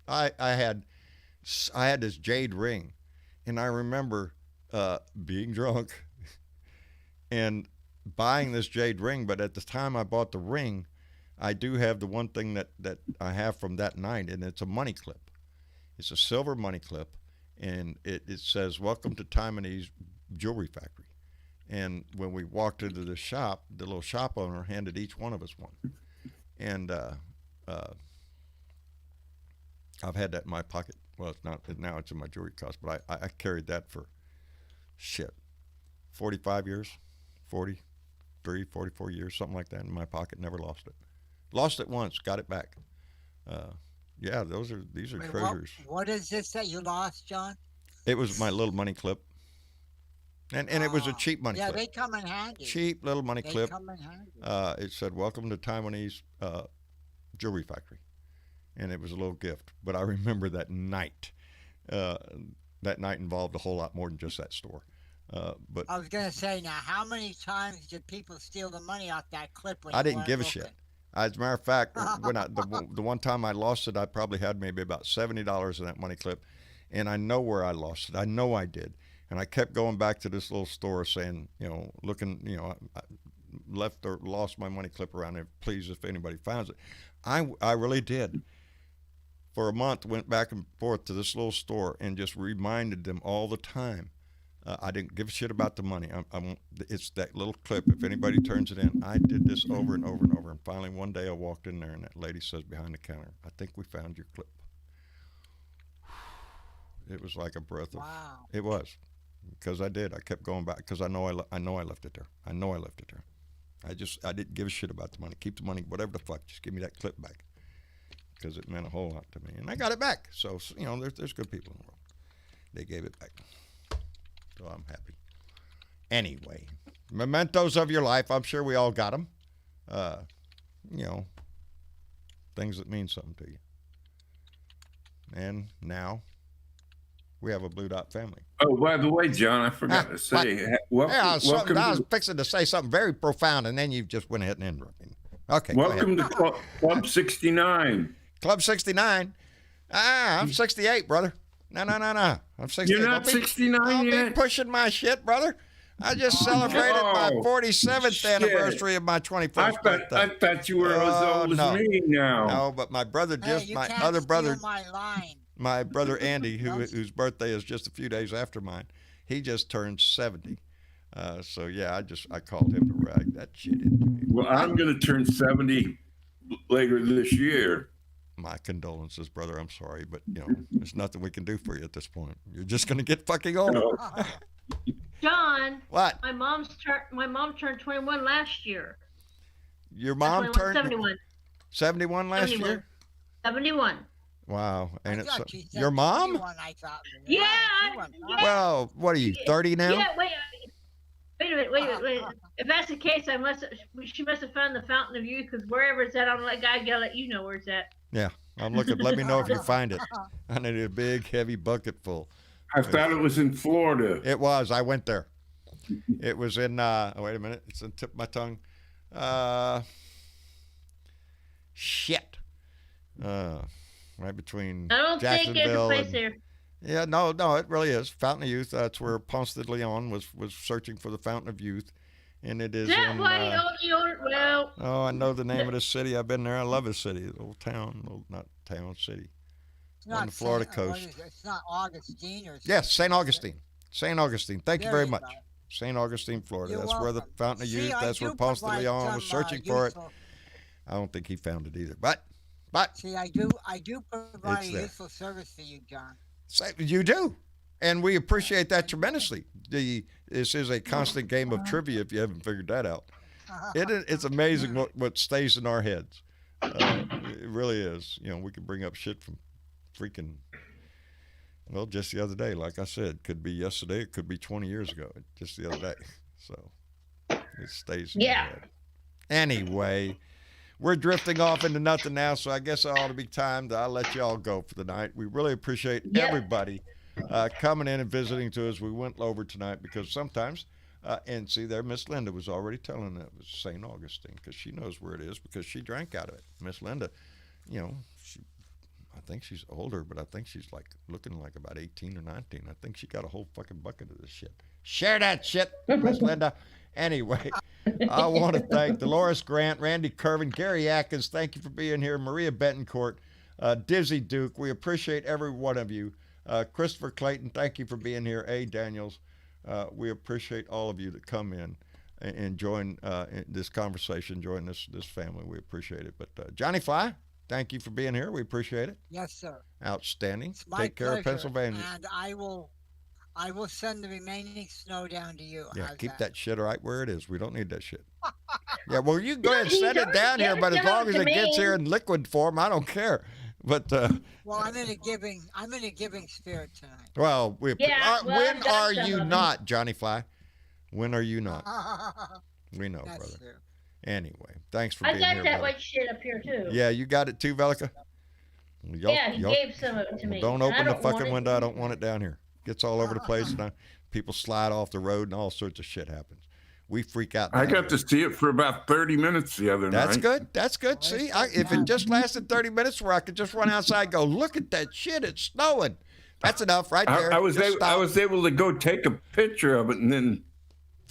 I had this jade ring, and I remember being drunk and buying this jade ring. But at the time I bought the ring, I do have the one thing that I have from that night, and it's a money clip. It's a silver money clip, and it says, "Welcome to Taiwanese Jewelry Factory." And when we walked into the shop, the little shop owner handed each one of us one. And I've had that in my pocket. Well, it's not now. It's in my jewelry closet, but I carried that for 45 years, 43, 44 years, something like that in my pocket. Never lost it. Lost it once, got it back. Yeah, these are treasures. What is this that you lost, John? It was my little money clip, and it was a cheap money clip. Yeah, they come in handy. Cheap little money clip. They come in handy. It said, "Welcome to Taiwanese Jewelry Factory." And it was a little gift. But I remember that night. That night involved a whole lot more than just that store. But I was going to say, now, how many times did people steal the money off that clip? When I you didn't weren't give a looking? shit. As a matter of fact, when the one time I lost it, I probably had maybe about $70 in that money clip. And I know where I lost it. I know I did. And I kept going back to this little store saying, looking, I left or lost my money clip around there. Please, if anybody finds it. I really did. For a month, went back and forth to this little store and just reminded them all the time. I didn't give a shit about the money. It's that little clip. If anybody turns it in, I did this over and over and over. And finally, one day I walked in there, and that lady says behind the counter, "I think we found your clip." It was like a breath of. Wow. It was, because I did. I kept going back because I know I left it there. I know I left it there. I didn't give a shit about the money. Keep the money, whatever the fuck. Just give me that clip back. Because it meant a whole lot to me, and I got it back. So there's good people in the world. They gave it back, so I'm happy. Anyway, mementos of your life. I'm sure we all got them. Things that mean something to you. And now we have a Blue Dot family. Oh, by the way, John, I forgot to say. I was fixing to say something very profound, and then you just went ahead and interrupted me. Okay. Welcome to Club 69. Club 69. I'm 68, brother. No. I'm 68. You're not 69 yet? I'll be pushing my shit, brother. I just celebrated my 47th anniversary of my 21st birthday. I thought you were as old as me now. No, but my brother my other brother, my brother Andy, whose birthday is just a few days after mine, he just turned 70. So yeah, I called him to rag that shit into me. Well, I'm going to turn 70 later this year. My condolences, brother. I'm sorry, but there's nothing we can do for you at this point. You're just going to get fucking old. No. John. What? My mom turned 21 last year. Your mom turned 71. 71 last year? 71. Wow. And your mom? Yeah. Well, what are you, 30 now? Yeah, wait a minute. If that's the case, she must have found the fountain of youth, because wherever it's at, I'm like, I gotta let you know where it's at. Yeah, I'm looking. Let me know if you find it. I need a big, heavy bucket full. I thought it was in Florida. It was. I went there. It was in. Wait a minute. It's on the tip of my tongue. Shit. Right between I don't think it's a Jacksonville place there. Yeah, no, it really is. Fountain of Youth. That's where Ponce de Leon was searching for the Fountain of Youth, and it is. Is that why you own it? Well. Oh, I know the name of the city. I've been there. I love the city. The old town, not town, city. On the Florida coast. It's not Augustine or. Yes, St. Augustine. St. Augustine. Thank you very much. St. Augustine, Florida. That's where the Fountain of Youth. That's where Ponce de Leon was searching for it. I don't think he found it either, but. See, I do provide a useful service for you, John. You do, and we appreciate that tremendously. This is a constant game of trivia. If you haven't figured that out, it's amazing what stays in our heads. It really is. We can bring up shit from freaking Well, just the other day, like I said, could be yesterday, it could be 20 years ago, just the other day. So it stays in your head. Anyway, we're drifting off into nothing now, so I guess it ought to be time that I'll let y'all go for the night. We really appreciate everybody coming in and visiting to us. We went over tonight because sometimes, and see there, Miss Linda was already telling that it was St. Augustine because she knows where it is because she drank out of it. Miss Linda, you know, I think she's older, but I think she's like looking like about 18 or 19. I think she got a whole fucking bucket of this shit. Share that shit, Miss Linda. Anyway, I want to thank Dolores Grant, Randy Curvin, Gary Atkins. Thank you for being here. Maria Betancourt, Dizzy Duke. We appreciate every one of you. Christopher Clayton, thank you for being here. A. Daniels, we appreciate all of you that come in and join this conversation, join this family. We appreciate it. But Johnny Fly, thank you for being here. We appreciate it. Yes, sir. Outstanding. It's my Take care pleasure. of Pennsylvania. And I will send the remaining snow down to you. Yeah, How's keep that shit right where it is. We don't need that shit. Yeah, well, you go ahead and send it down here, but as long as it gets here in liquid form, I don't care. But well, I'm in a giving spirit tonight. Well, when are you not, Johnny Fly? When are you not? We know, That's brother. True. Anyway, thanks for being here. I got that brother. white shit up here too. Yeah, you got it too, Velica? He gave some of it to me. Don't open the fucking window. I don't want it down here. Gets all over the place, and people slide off the road, and all sorts of shit happens. We freak out. I got to see it for about 30 minutes the other night. That's good. That's good. See, if it just lasted 30 minutes where I could just run outside and go, look at that shit, it's snowing. That's enough right there. I was able to go take a picture of it, and then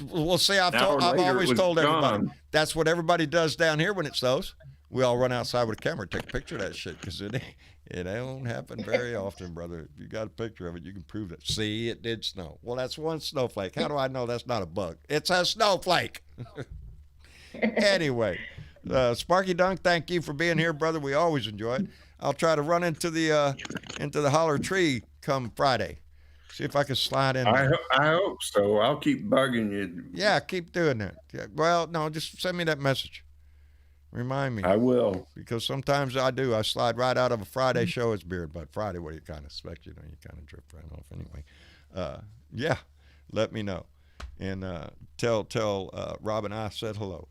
we'll see. I've always told everybody that's what everybody does down here when it snows. We all run outside with a camera and take a picture of that shit because it don't happen very often, brother. If you got a picture of it, you can prove it. See, it did snow. Well, that's one snowflake. How do I know that's not a bug? It's a snowflake. Anyway, Sparky Dunk, thank you for being here, brother. We always enjoy it. I'll try to run into the holler tree come Friday. See if I can slide in. I hope so. I'll keep bugging you. Yeah, keep doing that. Yeah, well, no, just send me that message. Remind me. I will. Because sometimes I do. I slide right out of a Friday show. It's Beard Butt Friday. What do you kind of expect? You kind of drift right off anyway. Yeah, let me know. And tell Robin I said hello.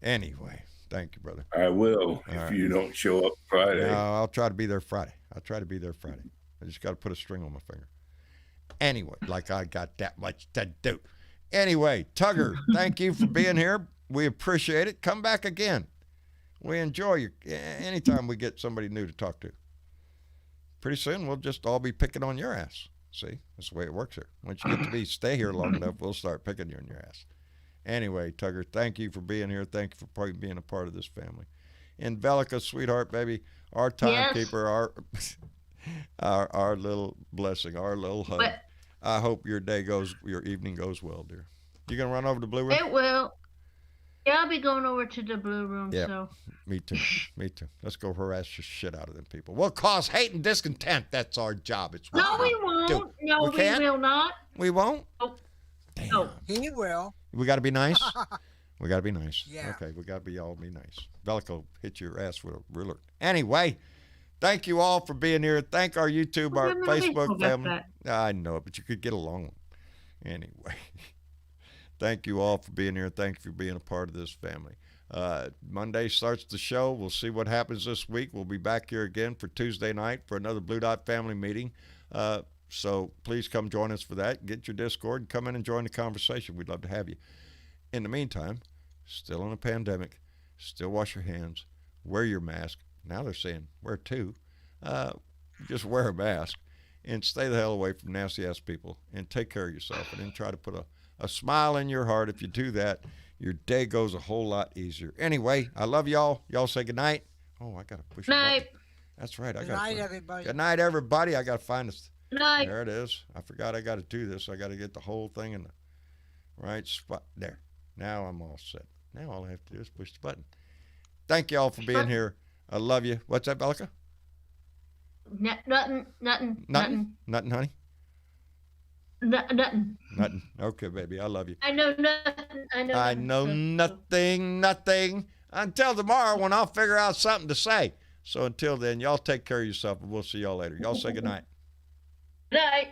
Anyway, thank you, brother. I will if you don't show up Friday. No, I'll try to be there Friday. I just got to put a string on my finger. Anyway, like I got that much to do. Anyway, Tugger, thank you for being here. We appreciate it. Come back again. We enjoy you anytime we get somebody new to talk to. Pretty soon we'll just all be picking on your ass. See, that's the way it works here. Once you get to stay here long enough, we'll start picking you on your ass. Anyway, Tugger, thank you for being here. Thank you for being a part of this family. And Velica, sweetheart, baby, our timekeeper, our little blessing, our little hug. But I hope your evening goes well, dear. You gonna run over to Blue Room? It will. Yeah, I'll be going over to the Blue Room. Yeah, so. Me too. Let's go harass the shit out of them people. We'll cause hate and discontent. That's our job. It's no, we won't. Do. No, we will not. We won't? Oh. Damn. No. He will. We got to be nice? We got to be nice. Yeah. Okay, we got to all be nice. Velica hit your ass with a ruler. Anyway, thank you all for being here. Thank our YouTube, our Facebook family. I know it, but you could get along. Anyway. Thank you all for being here. Thank you for being a part of this family. Monday starts the show. We'll see what happens this week. We'll be back here again for Tuesday night for another Blue Dot family meeting. So please come join us for that. Get your Discord and come in and join the conversation. We'd love to have you. In the meantime, still in a pandemic, still wash your hands, wear your mask. Now they're saying wear two. Just wear a mask and stay the hell away from nasty-ass people and take care of yourself and then try to put a smile in your heart. If you do that, your day goes a whole lot easier. Anyway, I love y'all. Y'all say good night. Oh, I got to push night. A button. That's right. Good night, everybody. Good night, everybody. I got to find this. Night. There it is. I forgot I got to do this. I got to get the whole thing in the right spot. There. Now I'm all set. Now all I have to do is push the button. Thank y'all for being here. I love you. What's that, Velica? Nothing, honey? Nothing. Okay, baby. I love you. I know nothing. I know nothing until tomorrow when I'll figure out something to say. So until then, y'all take care of yourself, and we'll see y'all later. Y'all say good night. Good night.